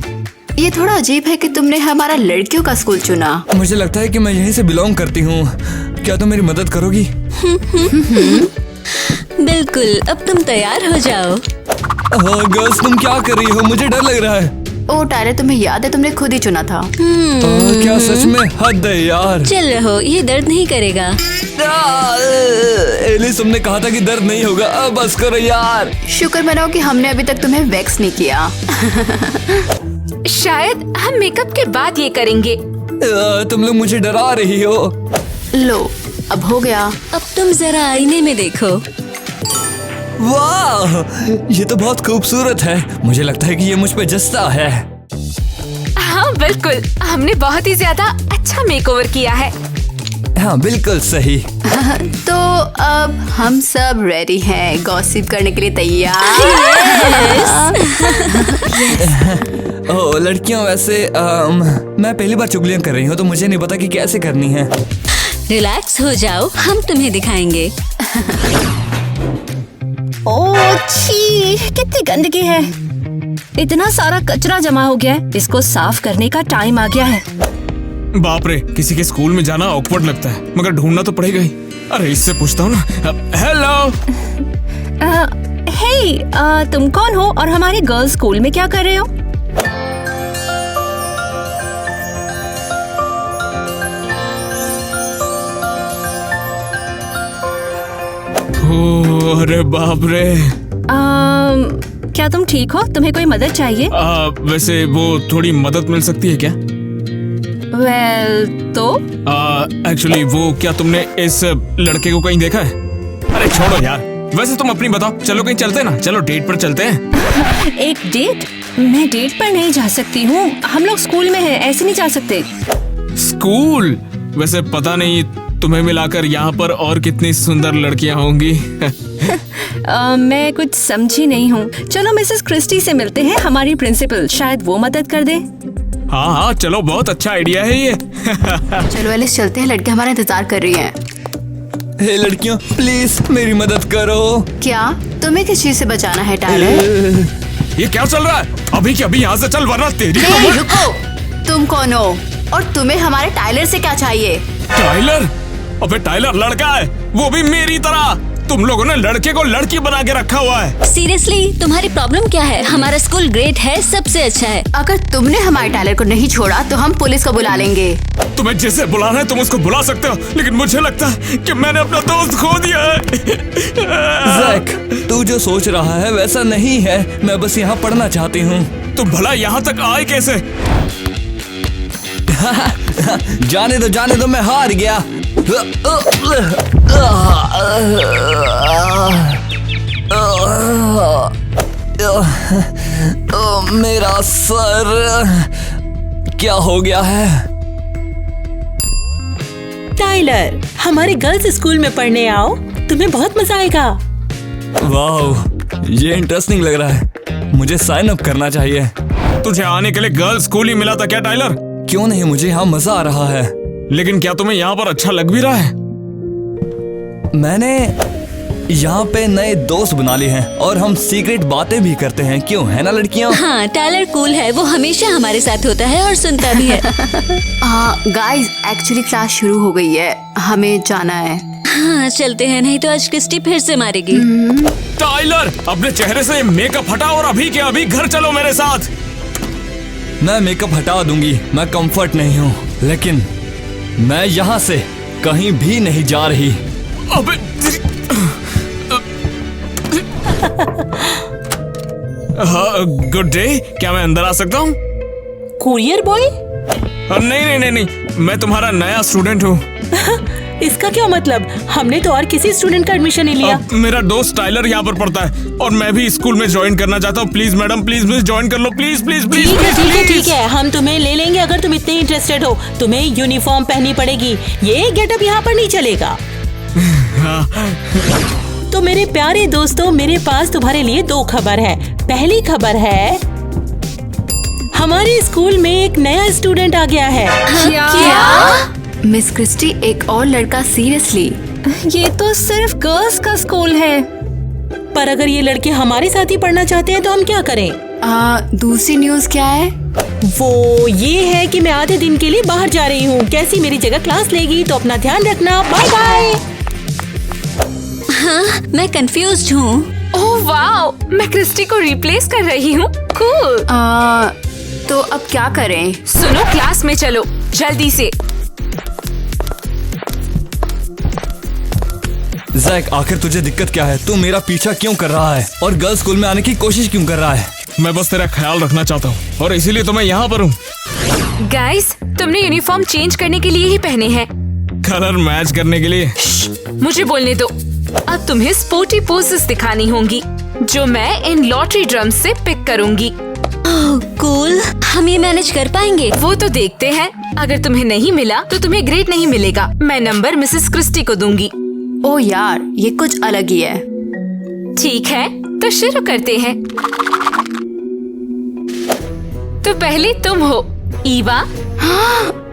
ये थोड़ा अजीब है कि तुमने हमारा लड़कियों का स्कूल चुना। मुझे लगता है कि मैं यहीं से बिलोंग करती हूँ। क्या तुम मेरी मदद करोगी? बिल्कुल, अब तुम तैयार हो जाओ। गर्ल्स, तुम क्या कर रही हो? मुझे डर लग रहा है। ओ टायलर, तुम्हें याद है तुमने खुद ही चुना था। क्या सच में? हद है यार। चल रहो, ये दर्द नहीं करेगा। एलिस, तुमने कहा था कि दर्द नहीं होगा। अब बस करो यार। शुक्र मनाओ कि हमने अभी तक तुम्हें वैक्स नहीं किया। शायद हम मेकअप के बाद ये करेंगे। तुम लोग मुझे डरा रही हो। लो, अब हो गया। अब तुम जरा आईने में देखो। वाह, ये तो बहुत खूबसूरत है। मुझे लगता है कि ये मुझ पे जचता है। हाँ बिल्कुल, हमने बहुत ही ज्यादा अच्छा मेकओवर किया है। हाँ बिल्कुल सही। तो अब हम सब रेडी हैं, गॉसिप करने के लिए तैयार। ओह लड़कियां, वैसे मैं पहली बार चुगलियां कर रही हूँ, तो मुझे नहीं पता कि कैसे करनी है। रिलैक्स हो जाओ, हम तुम्हें दिखाएंगे। ओह छी, कितनी गंदगी है। इतना सारा कचरा जमा हो गया है, इसको साफ करने का टाइम आ गया है। बाप रे, किसी के स्कूल में जाना ऑकवर्ड लगता है, मगर ढूंढना तो पड़ेगा ही। अरे इससे पूछता हूँ ना। हेलो। हे, तुम कौन हो और हमारे गर्ल्स स्कूल में क्या कर रहे हो? ओह, अरे बाप रे। क्या तुम ठीक हो? तुम्हें कोई मदद चाहिए? वैसे वो थोड़ी मदद मिल सकती है क्या? तो एक्चुअली वो, क्या तुमने इस लड़के को कहीं देखा है? अरे छोड़ो यार, वैसे तुम अपनी बताओ। चलो कहीं चलते ना, चलो डेट पर चलते हैं। एक डेट? मैं डेट पर नहीं जा सकती हूँ, हम लोग स्कूल में हैं, ऐसे नहीं जा सकते। स्कूल? वैसे पता नहीं तुम्हें मिलाकर यहाँ पर और कितनी सुंदर लड़कियाँ होंगी। मैं कुछ समझी नहीं हूँ। चलो मिसेस क्रिस्टी से मिलते हैं, हमारी प्रिंसिपल, शायद वो मदद कर दे। हाँ हाँ चलो, बहुत अच्छा आइडिया है ये। चलो एलिस, चलते हैं, लड़कियां हमारा इंतजार कर रही हैं। हे लड़कियों, प्लीज मेरी मदद करो। क्या तुम्हें किस चीज से बचाना है टायलर? ये क्या चल रहा है? अभी के अभी यहाँ से चल, वरना तेरी हे, रुको, तुम कौन हो और तुम्हें हमारे टायलर से क्या चाहिए? टाइलर? अबे टाइलर लड़का है, वो भी मेरी तरह। तुम लोगों ने लड़के को लड़की बना के रखा हुआ है। सीरियसली तुम्हारी प्रॉब्लम क्या है? हमारा स्कूल ग्रेट है, सबसे अच्छा है। अगर तुमने हमारे टाइलर को नहीं छोड़ा तो हम पुलिस को बुला लेंगे। तुम्हें जिसे बुलाना है तुम उसको बुला सकते हो, लेकिन मुझे लगता है कि मैंने अपना दोस्त खो दिया है। जैक, तू जो सोच रहा है वैसा नहीं है। मैं बस यहाँ पढ़ना चाहती हूँ। तुम भला यहाँ तक आए कैसे? जाने दो, मैं हार गया। मेरा सर क्या हो गया है? टाइलर, हमारे गर्ल्स स्कूल में पढ़ने आओ, तुम्हें बहुत मजा आएगा। वाह, ये इंटरेस्टिंग लग रहा है। मुझे साइन अप करना चाहिए। तुझे आने के लिए गर्ल्स स्कूल ही मिला था क्या टाइलर? क्यों नहीं, मुझे यहाँ मजा आ रहा है। लेकिन क्या तुम्हें यहाँ पर अच्छा लग भी रहा है? मैंने यहाँ पे नए दोस्त बना लिए हैं और हम सीक्रेट बातें भी करते हैं। क्यों, है ना लड़कियाँ? हाँ, टाइलर कूल है, वो हमेशा हमारे साथ होता है और सुनता भी है। गाइस, एक्चुअली क्लास शुरू हो गई है, हमें जाना है। हाँ चलते हैं, नहीं तो आज क्रिस्टी फिर से मारेगी। टाइलर, अपने चेहरे से मेकअप हटा और अभी के अभी घर चलो मेरे साथ। मैं मेकअप हटा दूंगी, मैं कंफर्ट नहीं हूँ, लेकिन मैं यहाँ से कहीं भी नहीं जा रही। अबे हाँ, गुड डे, क्या मैं अंदर आ सकता हूँ? Courier boy? नहीं, मैं तुम्हारा नया स्टूडेंट हूँ। इसका क्या मतलब? हमने तो और किसी स्टूडेंट का एडमिशन नहीं लिया। मेरा दोस्त टाइलर यहाँ पर पढ़ता है और मैं भी स्कूल में ज्वाइन करना चाहता हूँ। प्लीज मैडम, प्लीज ज्वाइन कर लो, प्लीज। ठीक है, हम तुम्हें ले लेंगे अगर तुम इतने इंटरेस्टेड हो। तुम्हें यूनिफॉर्म पहननी पड़ेगी, ये गेटअप यहाँ पर नहीं चलेगा। तो मेरे प्यारे दोस्तों, मेरे पास तुम्हारे लिए 2 खबर है। पहली खबर है, हमारे स्कूल में एक नया स्टूडेंट आ गया है। क्या? मिस क्रिस्टी, एक और लड़का? सीरियसली? ये तो सिर्फ गर्ल्स का स्कूल है। पर अगर ये लड़के हमारे साथ ही पढ़ना चाहते हैं तो हम क्या करें? दूसरी न्यूज क्या है? वो ये है कि मैं आधे दिन के लिए बाहर जा रही हूँ। कैसी मेरी जगह क्लास लेगी, तो अपना ध्यान रखना। Bye bye. हाँ, मैं कंफ्यूज्ड हूँ। ओह वाओ, मैं क्रिस्टी को रिप्लेस कर रही हूँ। कूल। तो अब क्या करें? सुनो, क्लास में चलो जल्दी से। जैक, आखिर तुझे दिक्कत क्या है? तू मेरा पीछा क्यों कर रहा है और गर्ल्स स्कूल में आने की कोशिश क्यों कर रहा है? मैं बस तेरा ख्याल रखना चाहता हूँ और इसीलिए तो मैं यहाँ पर हूँ। गाइस, तुमने यूनिफॉर्म चेंज करने के लिए ही पहने हैं। कलर मैच करने के लिए। मुझे बोलने दो। अब तुम्हें स्पोर्टी पोजेस दिखानी होंगी जो मैं इन लॉटरी ड्रम्स से पिक करूंगी। कूल, हम ये मैनेज कर पाएंगे? वो तो देखते हैं। अगर तुम्हें नहीं मिला तो तुम्हें ग्रेड नहीं मिलेगा। मैं नंबर मिसेस क्रिस्टी को दूंगी। ओ यार, ये कुछ अलग ही है। ठीक है, तो शुरू करते हैं। तो पहले तुम हो, ईवा।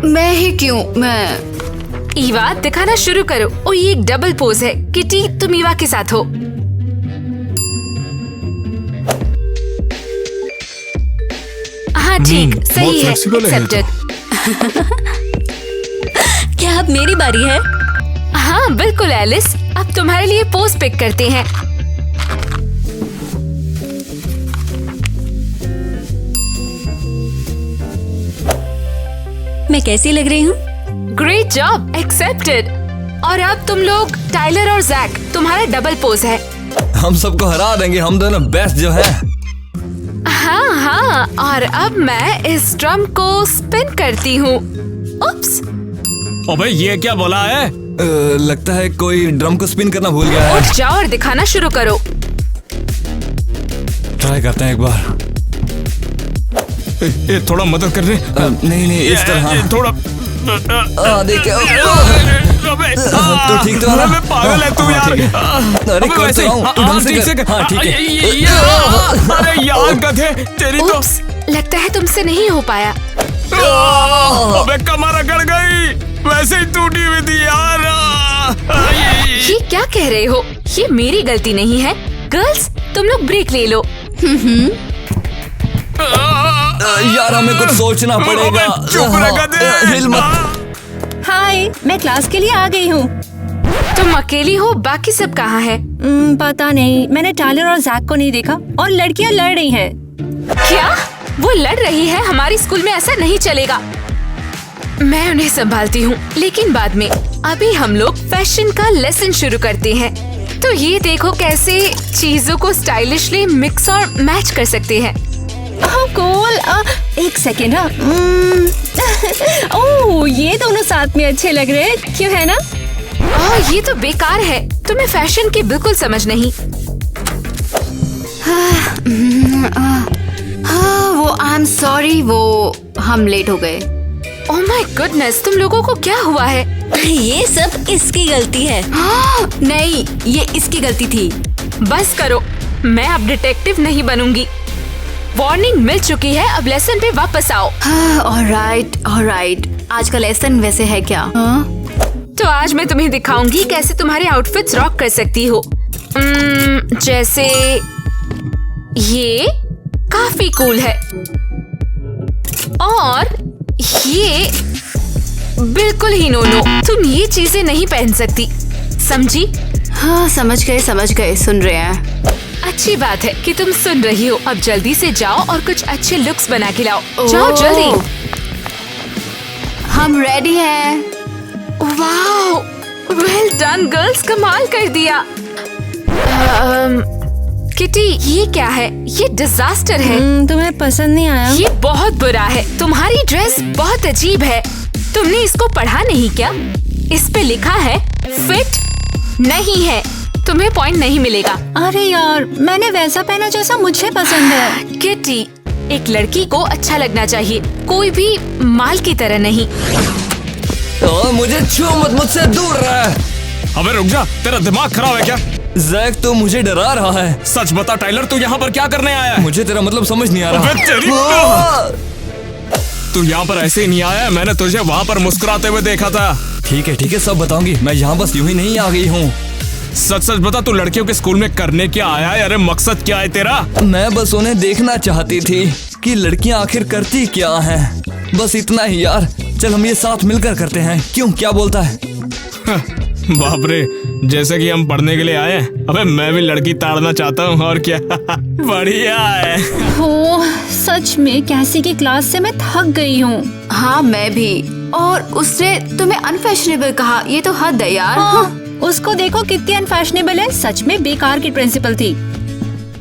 मैं ही क्यों? ईवा, दिखाना शुरू करो। ओ, ये एक डबल पोज है। किटी, तुम ईवा के साथ हो। हाँ ठीक, सही है, एक्सेप्टेड। क्या अब मेरी बारी है? हाँ बिल्कुल एलिस, अब तुम्हारे लिए पोज पिक करते हैं। मैं कैसी लग रही हूँ? Great job, accepted. और अब तुम लोग टाइलर और जैक, तुम्हारा डबल पोज है। हम सबको हरा देंगे, हम दोनों बेस्ट जो है। हाँ, और अब मैं इस ड्रम को स्पिन करती हूँ। उप्स। अबे ये क्या बोला है? लगता है कोई ड्रम को स्पिन करना भूल गया है। उठ जाओ और दिखाना शुरू करो। ट्राई करते हैं एक बार। ये थोड़ा मदद कर रहे? नहीं, इस तरह थोड़ा। देखिए, तू ठीक तो है ना? मैं पागल है तू यार। अरे कर तो रहा हूँ, तू ढंग से कर। हाँ ठीक है। अरे यार गधे, तेरी तो। लगता है तुमसे नहीं हो पाया। अबे कमर अकड़ गई, वैसे ही टूटी हुई थी यार। ये क्या कह रहे हो? ये मेरी गलती नहीं है। गर्ल्स, तुम लोग ब्रेक ले लो। यार हमें कुछ सोचना पड़ेगा। चुप रह गधे। हिल मत। हाय, मैं क्लास के लिए आ गई हूँ। तुम अकेली हो, बाकी सब कहाँ है? पता नहीं, मैंने टायलर और जैक को नहीं देखा और लड़कियां लड़ रही हैं। क्या वो लड़ रही है? हमारी स्कूल में ऐसा नहीं चलेगा। मैं उन्हें संभालती हूँ, लेकिन बाद में। अभी हम लोग फैशन का लेसन शुरू करते हैं। तो ये देखो कैसे चीजों को स्टाइलिशली मिक्स और मैच कर सकते हैं। कूल। एक सेकेंड। ओह, ये दोनों साथ में अच्छे लग रहे हैं, क्यों है ना? ये तो बेकार है, तुम्हें फैशन की बिल्कुल समझ नहीं। वो आई एम सॉरी, वो हम लेट हो गए। ओह माय गुडनेस, तुम लोगों को क्या हुआ है? ये सब इसकी गलती है। नहीं, ये इसकी गलती थी। बस करो, मैं अब डिटेक्टिव नहीं बनूंगी। वार्निंग मिल चुकी है, अब लेसन पे वापस आओ। ऑलराइट। आज का लेसन वैसे है क्या? तो आज मैं तुम्हें दिखाऊंगी कैसे तुम्हारे आउटफिट्स रॉक कर सकती हो। जैसे ये काफी कूल है और ये बिल्कुल ही नो। तुम ये चीजें नहीं पहन सकती, समझी? हाँ, समझ गए, सुन रहे हैं। अच्छी बात है कि तुम सुन रही हो। अब जल्दी से जाओ और कुछ अच्छे लुक्स बना के लाओ। जाओ जल्दी। हम रेडी हैं। वाओ, वेल डन गर्ल्स, कमाल कर दिया। किटी, ये क्या है? ये डिजास्टर है। तुम्हें पसंद नहीं आया? ये बहुत बुरा है। तुम्हारी ड्रेस बहुत अजीब है। तुमने इसको पढ़ा नहीं क्या? इस पे लिखा है फिट नहीं है। तुम्हें पॉइंट नहीं मिलेगा। अरे यार, मैंने वैसा पहना जैसा मुझे पसंद है। किटी, एक लड़की को अच्छा लगना चाहिए, कोई भी माल की तरह नहीं। मुझे छू मत, मुझसे दूर रह। अबे रुक जा, तेरा दिमाग खराब है क्या? जैक तो मुझे डरा रहा है। सच बता टाइलर, तू यहाँ पर क्या करने आया है? मुझे तेरा मतलब समझ नहीं आ रहा। तू यहाँ पर ऐसे ही नहीं आया, मैंने तुझे वहाँ पर मुस्कुराते हुए देखा था। ठीक है, सब बताऊंगी। मैं यहाँ बस यूं ही नहीं आ गई हूँ। सच बता, तू लड़कियों के स्कूल में करने क्या आया है? अरे मकसद क्या है तेरा? मैं बस उन्हें देखना चाहती थी कि लड़कियाँ आखिर करती क्या हैं। बस इतना ही यार। चल हम ये साथ मिलकर करते हैं, क्यों? क्या बोलता है? बाप रे, जैसे कि हम पढ़ने के लिए आए हैं। अबे मैं भी लड़की ताड़ना चाहता हूँ, और क्या। बढ़िया है। हो, सच में कैसी की क्लास से मैं थक गई हूँ। हाँ, मैं भी। और उसने तुम्हें अनफैशनेबल कहा, ये तो हद है यार। उसको देखो कितनी अनफैशनेबल है। सच में बेकार की प्रिंसिपल थी।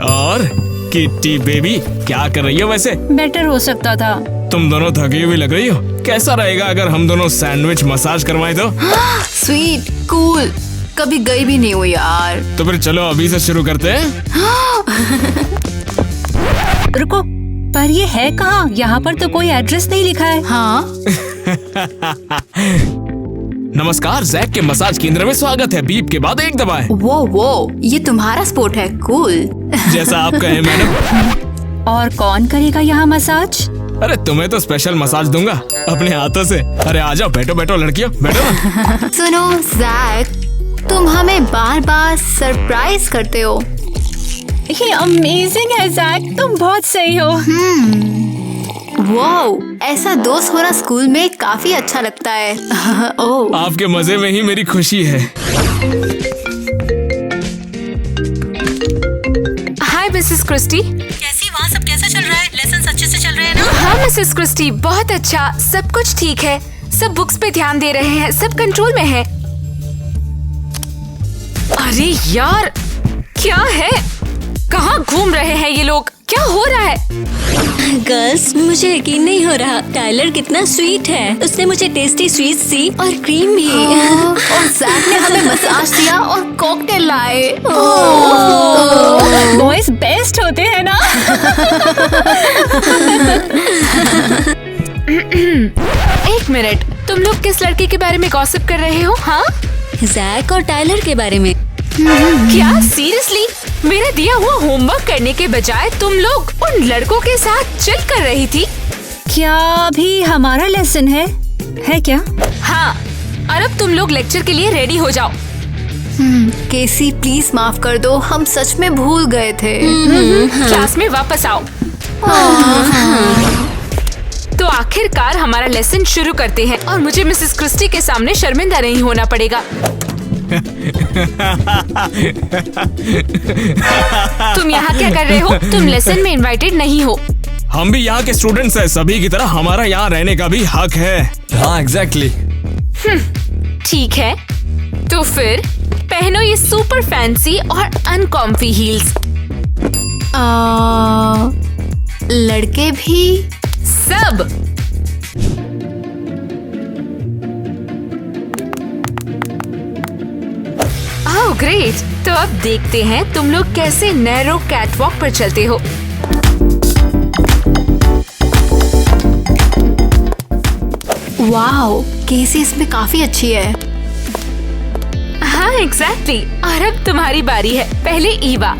और किट्टी बेबी, क्या कर रही हो वैसे? बेटर हो सकता था। तुम दोनों थकी हुई लग रही हो। कैसा रहेगा अगर हम दोनों सैंडविच मसाज करवाएं तो? Sweet, cool. कभी गई भी नहीं हुई यार। तो फिर चलो अभी से शुरू करते हैं। रुको, पर ये है कहाँ? यहाँ पर तो कोई एड्रेस नहीं लिखा है। हाँ। नमस्कार, जैक के मसाज केंद्र में स्वागत है। बीप के बाद 1 दबाएं। वो ये तुम्हारा स्पोर्ट है। कूल। जैसा आप कहें मैडम। और कौन करेगा यहाँ मसाज? अरे तुम्हें तो स्पेशल मसाज दूंगा अपने हाथों से। अरे आ जाओ, बैठो लड़कियों, बैठो ना। सुनो जैक, तुम हमें बार बार सरप्राइज करते हो। ये अमेजिंग है जैक, तुम बहुत सही हो। वाओ, ऐसा दोस्त होना स्कूल में काफी अच्छा लगता है। ओह, आपके मजे में ही मेरी खुशी है। हाय मिसेस क्रिस्टी। कैसी, वहाँ सब कैसा चल रहा है? लेसन अच्छे से चल रहे हैं ना? हाँ मिसेस क्रिस्टी, बहुत अच्छा, सब कुछ ठीक है। सब बुक्स पे ध्यान दे रहे हैं, सब कंट्रोल में है। अरे यार, क्या है? कहाँ घूम रहे हैं ये लोग? क्या हो रहा है? गर्ल्स, मुझे यकीन नहीं हो रहा। टाइलर कितना स्वीट है। उसने मुझे टेस्टी स्वीट्स दी और क्रीम भी। और जैक ने हमें मसाज दिया और कॉकटेल लाए। बॉयज बेस्ट होते हैं ना? एक मिनट, तुम लोग किस लड़के के बारे में गॉसिप कर रहे हो? हाँ, जैक और टाइलर के बारे में। क्या सीरियसली? मेरा दिया हुआ होमवर्क करने के बजाय तुम लोग उन लड़कों के साथ चिल कर रही थी? क्या अभी हमारा लेसन है क्या? हाँ, और अब तुम लोग लेक्चर के लिए रेडी हो जाओ। केसी प्लीज माफ कर दो, हम सच में भूल गए थे। क्लास में वापस आओ। तो आखिरकार हमारा लेसन शुरू करते हैं और मुझे मिसेस क्रिस्टी के सामने शर्मिंदा नहीं होना पड़ेगा। तुम यहाँ क्या कर रहे हो? तुम लेसन में इनवाइटेड नहीं हो। हम भी यहाँ के स्टूडेंट्स हैं, सभी की तरह हमारा यहाँ रहने का भी हक है। हाँ एग्जैक्टली। ठीक है, तो फिर पहनो ये सुपर फैंसी और अनकॉम्फी हील्स। लड़के भी सब। ओह ग्रेट, तो अब देखते हैं तुम लोग कैसे नैरो कैटवॉक पर चलते हो। वाओ, केसी इसमें काफी अच्छी है। हाँ एग्जैक्टली। और अब तुम्हारी बारी है, पहले ईवा।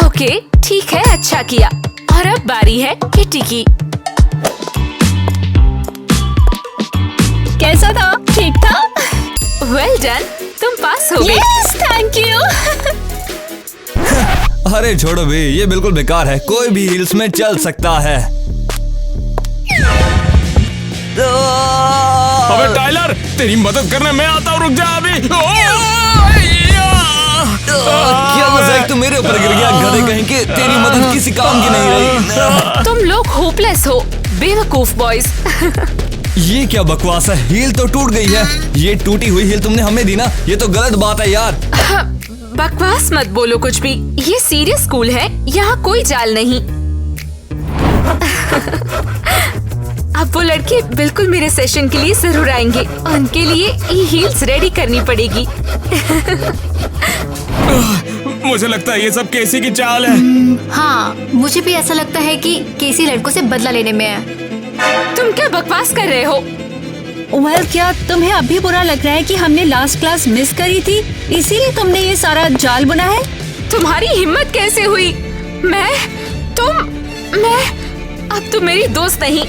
ओके ठीक है, अच्छा किया। और अब बारी है किटी की। कैसा था? ठीक था? वेल डन, तुम पास हो गए। Yes, thank you. अरे छोड़ो भी, ये बिल्कुल बेकार है। कोई भी हिल्स में चल सकता है। अबे टाइलर, तेरी मदद करने मैं आता हूँ, रुक जा अभी। क्या मजाक, तू मेरे ऊपर गिर गया गधे कहीं के। तेरी मदद किसी काम की नहीं रही। तुम लोग होपलेस हो, बेवकूफ बॉयज। ये क्या बकवास है? हील तो टूट गई है। ये टूटी हुई हील तुमने हमें दी ना, ये तो गलत बात है यार। बकवास मत बोलो कुछ भी। ये सीरियस स्कूल है, यहाँ कोई जाल नहीं। अब वो लड़के बिल्कुल मेरे सेशन के लिए जरूर आएंगे। उनके लिए ये हील्स रेडी करनी पड़ेगी। मुझे लगता है ये सब केसी की चाल है। हाँ, मुझे भी ऐसा लगता है कि केसी लड़कों से बदला लेने में है। तुम क्या बकवास कर रहे हो? वेल, क्या तुम्हें अभी बुरा लग रहा है कि हमने लास्ट क्लास मिस करी थी, इसीलिए तुमने ये सारा जाल बुना है? तुम्हारी हिम्मत कैसे हुई? मैं अब तुम मेरी दोस्त नहीं।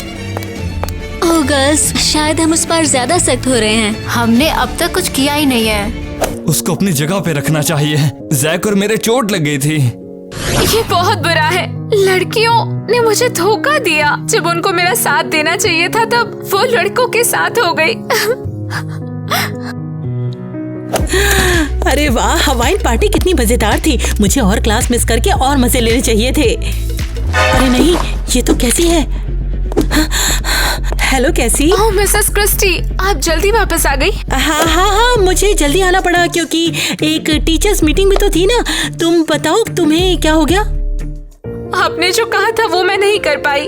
ओह गर्ल्स, शायद हम उस पर ज्यादा सख्त हो रहे हैं। हमने अब तक कुछ किया ही नहीं है। उसको अपनी जगह पे रखना चाहिए। जैक और मेरे चोट लग गई थी। ये बहुत बुरा है। लड़कियों ने मुझे धोखा दिया। जब उनको मेरा साथ देना चाहिए था, तब वो लड़कों के साथ हो गई। अरे वाह, हवाई पार्टी कितनी मजेदार थी। मुझे और क्लास मिस करके और मजे लेने चाहिए थे। अरे नहीं, ये तो कैसी है। हेलो कैसी? ओह मिसेस क्रिस्टी, आप जल्दी वापस आ गई? हाँ, मुझे जल्दी आना पड़ा क्योंकि एक टीचर्स मीटिंग भी तो थी ना। तुम बताओ, तुम्हें क्या हो गया? आपने जो कहा था वो मैं नहीं कर पाई।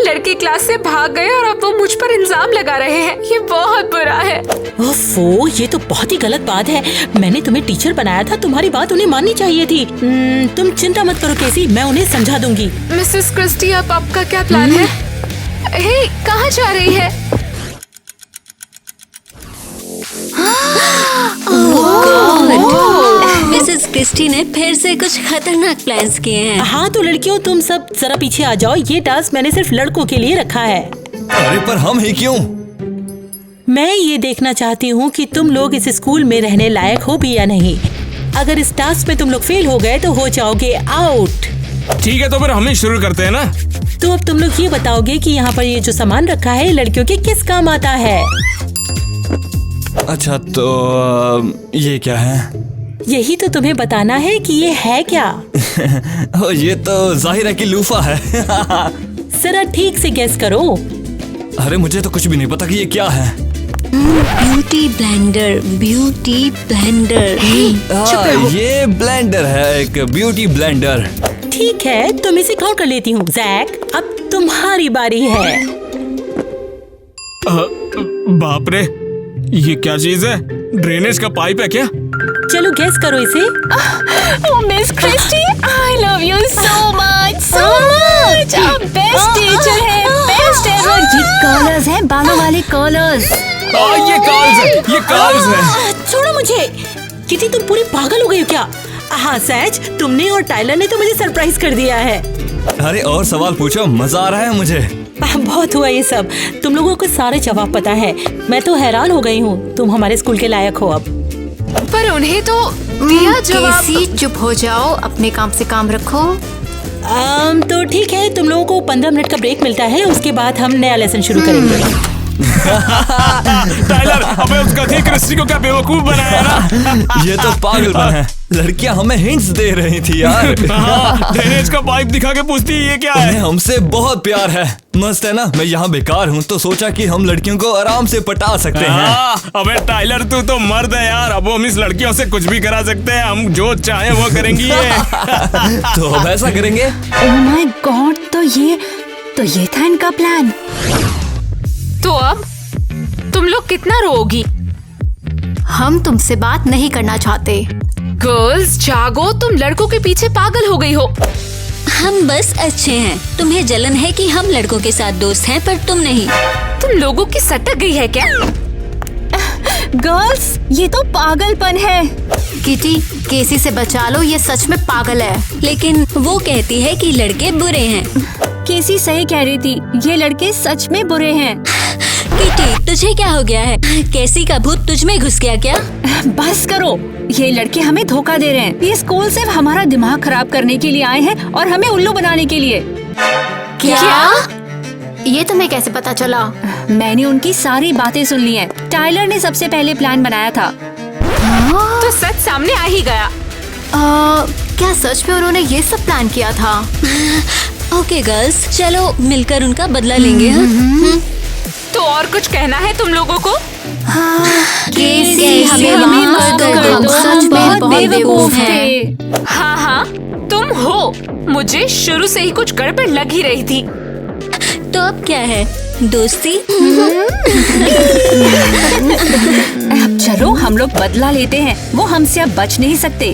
लड़के क्लास से भाग गए और अब वो मुझ पर इल्जाम लगा रहे हैं। ये बहुत बुरा है। ओफो, ये तो बहुत ही गलत बात है। मैंने तुम्हें टीचर बनाया था, तुम्हारी बात उन्हें माननी चाहिए थी। तुम चिंता मत करो केसी, मैं उन्हें समझा दूंगी। मिसेस क्रिस्टी, अब आपका क्या प्लान है? हे, कहाँ जा रही है? मिसेस क्रिस्टी ने फिर से कुछ खतरनाक प्लान्स किए हैं। हाँ तो लड़कियों, तुम सब जरा पीछे आ जाओ। ये टास्क मैंने सिर्फ लड़कों के लिए रखा है। अरे पर हम ही क्यों? मैं ये देखना चाहती हूँ कि तुम लोग इस स्कूल में रहने लायक हो भी या नहीं। अगर इस टास्क में तुम लोग फेल हो गए तो हो जाओगे आउट। ठीक है, तो फिर हम ही शुरू करते हैं ना। तो अब तुम लोग ये बताओगे कि यहाँ पर ये जो सामान रखा है लड़कियों के किस काम आता है? अच्छा तो ये क्या है? यही तो तुम्हें बताना है कि ये है क्या। ये तो जाहिर है कि लूफा है। जरा ठीक से गेस करो। अरे मुझे तो कुछ भी नहीं पता कि ये क्या है। Beauty blender, beauty blender. ये ब्लेंडर है, एक ब्यूटी ब्लेंडर। ठीक है, तुम इसे काउंट कर लेती हूँ। जैक, अब तुम्हारी बारी है। बाप रे, ये क्या चीज है? ड्रेनेज का पाइप है क्या? चलो गेस करो इसे। Oh miss Christie, I love you so much, so much. आप बेस्ट टीचर है, बेस्ट एवर। ये कलर्स हैं, बालों वाले कलर्स। ये कर्ल्स है। छोड़ो मुझे। किटी, तुम पूरी पागल हो गई हो क्या? हाँ सैज, तुमने और टाइलर ने तो मुझे सरप्राइज कर दिया है। अरे और सवाल पूछो, मजा आ रहा है मुझे। बहुत हुआ ये सब। तुम लोगों को सारे जवाब पता है। मैं तो हैरान हो गई हूँ। तुम हमारे स्कूल के लायक हो अब। पर उन्हें तो दिया जवाब। केसी चुप हो जाओ, अपने काम से काम रखो। तो ठीक है, तुम लोगों को 15 मिनट का ब्रेक मिलता है। उसके बाद हम नया लेसन शुरू करेंगे। टाइलर, अबे उस गधी क्रिस्टी को क्या बेवकूफ बनाया ना। ये तो पागलपन है। लड़कियां हमें हिंट्स दे रही थी यार। ड्रेनेज का पाइप दिखा के पूछती ये क्या है। उन्हें हमसे बहुत प्यार है। मस्त है ना। मैं यहाँ बेकार हूँ तो सोचा कि हम लड़कियों को आराम से पटा सकते हैं। अबे टाइलर, तू तो मर्द है यार। अब हम इस लड़कियों से कुछ भी करा सकते हैं। हम जो चाहे वो करेंगी ये। तो अब ऐसा करेंगे। ओह माय गॉड, तो ये था इनका प्लान। तो अब तुम लोग कितना रोओगी? हम तुमसे बात नहीं करना चाहते। गर्ल्स जागो, तुम लड़कों के पीछे पागल हो गई हो। हम बस अच्छे हैं। तुम्हें जलन है कि हम लड़कों के साथ दोस्त हैं पर तुम नहीं। तुम लोगों की सटक गई है क्या? गर्ल्स, ये तो पागलपन है। किटी, केसी से बचा लो, ये सच में पागल है। लेकिन वो कहती है कि लड़के बुरे हैं। केसी सही कह रही थी, ये लड़के सच में बुरे हैं। किटी, तुझे क्या हो गया है? कैसी का भूत तुझ में घुस गया क्या? बस करो, ये लड़के हमें धोखा दे रहे हैं। ये स्कूल सिर्फ हमारा दिमाग खराब करने के लिए आए हैं और हमें उल्लू बनाने के लिए। क्या? ये तुम्हें कैसे पता चला? मैंने उनकी सारी बातें सुन ली हैं। टाइलर ने सबसे पहले प्लान बनाया था। तो सच सामने आ ही गया। क्या सच में उन्होंने ये सब प्लान किया था? ओके गर्ल्स, चलो मिलकर उनका बदला लेंगे। तो और कुछ कहना है तुम लोगों को? केसी, हमें माफ कर दो, हम सच में बहुत बेवकूफ हैं। हाँ, तुम हो। मुझे शुरू से ही कुछ गड़बड़ लग ही रही थी। तो अब क्या है, दोस्ती? अब चलो हम लोग बदला लेते हैं। वो हमसे अब बच नहीं सकते।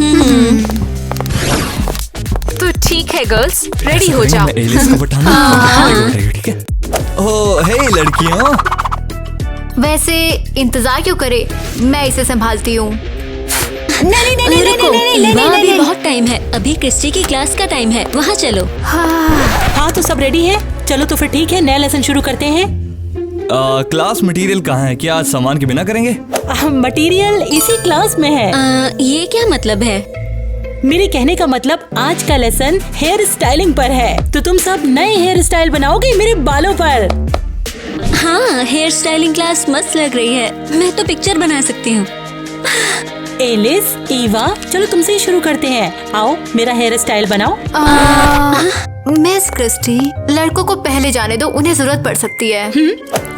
तो ठीक है गर्ल्स, रेडी हो जाओ। मैं एलिस को बटाना ठीक है। ओह हे लड़कियों, वैसे इंतजार क्यों करे, मैं इसे संभालती हूँ। नहीं, बहुत टाइम है। अभी क्रिस्टी की क्लास का टाइम है, वहाँ चलो। हाँ तो सब रेडी है? चलो तो फिर ठीक है, नया लेसन शुरू करते हैं। क्लास मटेरियल कहाँ है? क्या आज सामान के बिना करेंगे? मटेरियल इसी क्लास में है। ये क्या मतलब है? मेरे कहने का मतलब आज का लेसन हेयर स्टाइलिंग पर है, तो तुम सब नए हेयर स्टाइल बनाओगे मेरे बालों पर। हाँ, हेयर स्टाइलिंग क्लास मस्त लग रही है। मैं तो पिक्चर बना सकती हूँ। एलिस, ईवा, चलो तुमसे ही शुरू करते हैं। आओ मेरा हेयर स्टाइल बनाओ। मिस क्रिस्टी, लड़कों को पहले जाने दो, उन्हें जरूरत पड़ सकती है।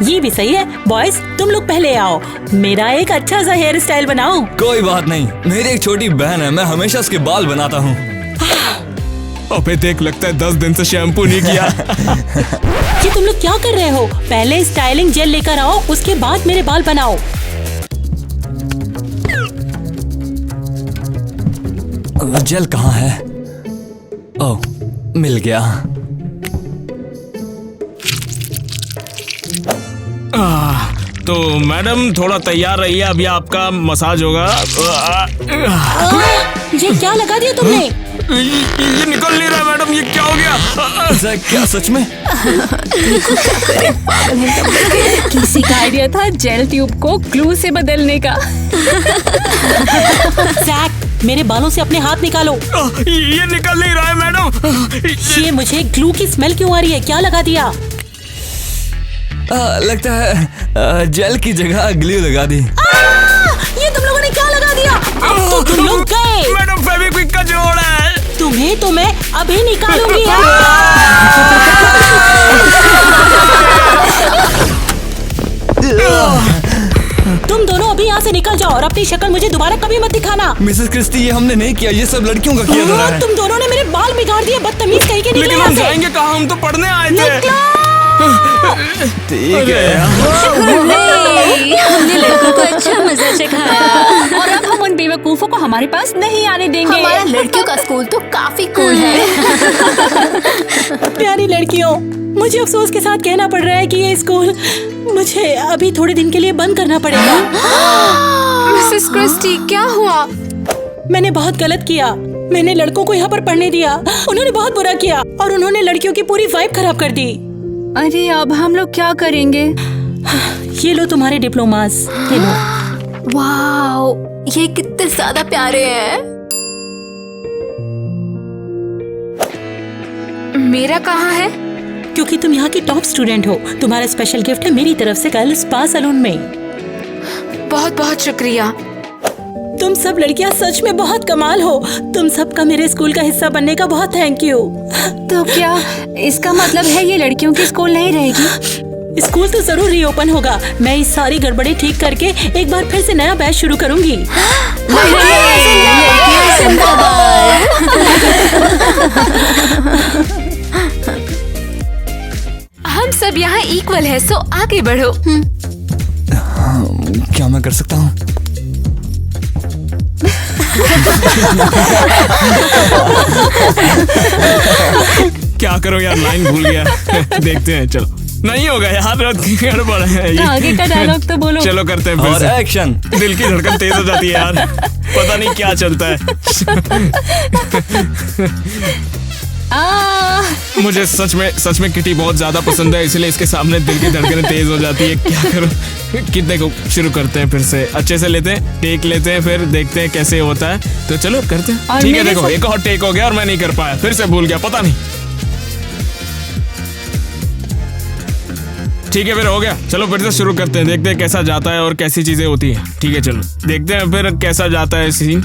ये भी सही है। बॉयज, तुम लोग पहले आओ, मेरा एक अच्छा सा हेयर स्टाइल बनाओ। कोई बात नहीं, मेरी एक छोटी बहन है, मैं हमेशा उसके बाल बनाता हूँ। अबे देख, लगता है 10 दिन से शैम्पू नहीं किया। ये तुम लोग क्या कर रहे हो? पहले स्टाइलिंग जेल लेकर आओ, उसके बाद मेरे बाल बनाओ। जेल कहाँ है? ओह, मिल गया। तो मैडम थोड़ा तैयार रहिए, अभी आपका मसाज होगा। ये क्या लगा दिया तुमने? ये निकल नहीं रहा मैडम, ये क्या हो गया? क्या सच में? किसी का आइडिया था जेल ट्यूब को ग्लू से बदलने का। जैक, मेरे बालों से अपने हाथ निकालो। ये निकल नहीं रहा है मैडम। ये मुझे ग्लू की स्मेल क्यों आ रही है? क्या लगा दिया? लगता है जेल की जगह ग्लू लगा दी। ये तुम लोगों ने क्या लगा दिया? अब तो तुम लोग गए। मैडम फेविक्विक का जोड़ है। तुम्हें तो मैं अभी निकालूंगी। तुम दोनों अभी यहाँ से निकल जाओ और अपनी शक्ल मुझे दोबारा कभी मत दिखाना। मिसेस क्रिस्टी, ये हमने नहीं किया, ये सब लड़कियों का किया जा रहा है। तुम दोनों ने मेरे बाल बिगाड़ दिए, बदतमीज कहीं के। लेकिन हम जाएंगे कहाँ? हम तो पढ़ने आए थे। ठीक है। हमने लड़कों को अच्छा मजा चखाया और अब हम उन बेवकूफों को हमारे पास नहीं आने देंगे। हमारा लड़कियों का स्कूल तो काफी कूल है। प्यारी लड़कियों, मुझे अफसोस के साथ कहना पड़ रहा है कि ये स्कूल मुझे अभी थोड़े दिन के लिए बंद करना पड़ेगा। मिसेस क्रिस्टी, क्या हुआ? मैंने बहुत गलत किया। मैंने लड़कों को यहाँ पर पढ़ने दिया, उन्होंने बहुत बुरा किया और उन्होंने लड़कियों की पूरी वाइब खराब कर दी। अरे अब हम लोग क्या करेंगे? ये लो तुम्हारे डिप्लोमास, ये लो। वाओ, ये कितने ज्यादा प्यारे हैं। मेरा कहाँ है? क्योंकि तुम यहाँ की टॉप स्टूडेंट हो। तुम्हारा स्पेशल गिफ्ट है मेरी तरफ से कल स्पा सैलून में। बहुत बहुत शुक्रिया। तुम सब लड़कियाँ सच में बहुत कमाल हो। तुम सबका मेरे स्कूल का हिस्सा बनने का बहुत थैंक यू। तो क्या इसका मतलब है ये लड़कियों की स्कूल नहीं रहेगी? स्कूल तो जरूर रीओपन होगा। मैं इस सारी गड़बड़ी ठीक करके एक बार फिर से नया बैच शुरू करूंगी। हम सब यहाँ इक्वल है, सो आगे बढ़ो। क्या मैं कर सकता हूँ? क्या करो यार, लाइन भूल गया। देखते हैं, चलो। नहीं होगा यार, गड़बड़ है ये। आगे का डायलॉग तो बोलो। चलो करते हैं फिर और से। एक्शन। दिल की धड़कन तेज हो जाती है यार, पता नहीं क्या चलता है। मुझे सच में किटी बहुत ज्यादा पसंद है, इसलिए इसके सामने दिल की धड़कनें तेज हो जाती है। क्या करूं? कितने को शुरू करते हैं फिर से, अच्छे से लेते हैं, टेक लेते हैं, फिर देखते हैं कैसे होता है। तो चलो करते हैं। ठीक है, देखो एक और टेक हो गया और मैं नहीं कर पाया, फिर से भूल गया, पता नहीं। ठीक है, फिर हो गया। चलो फिर से शुरू करते हैं, देखते हैं कैसा जाता है और कैसी चीजें होती हैं। ठीक है, चलो देखते हैं फिर कैसा जाता है सीन।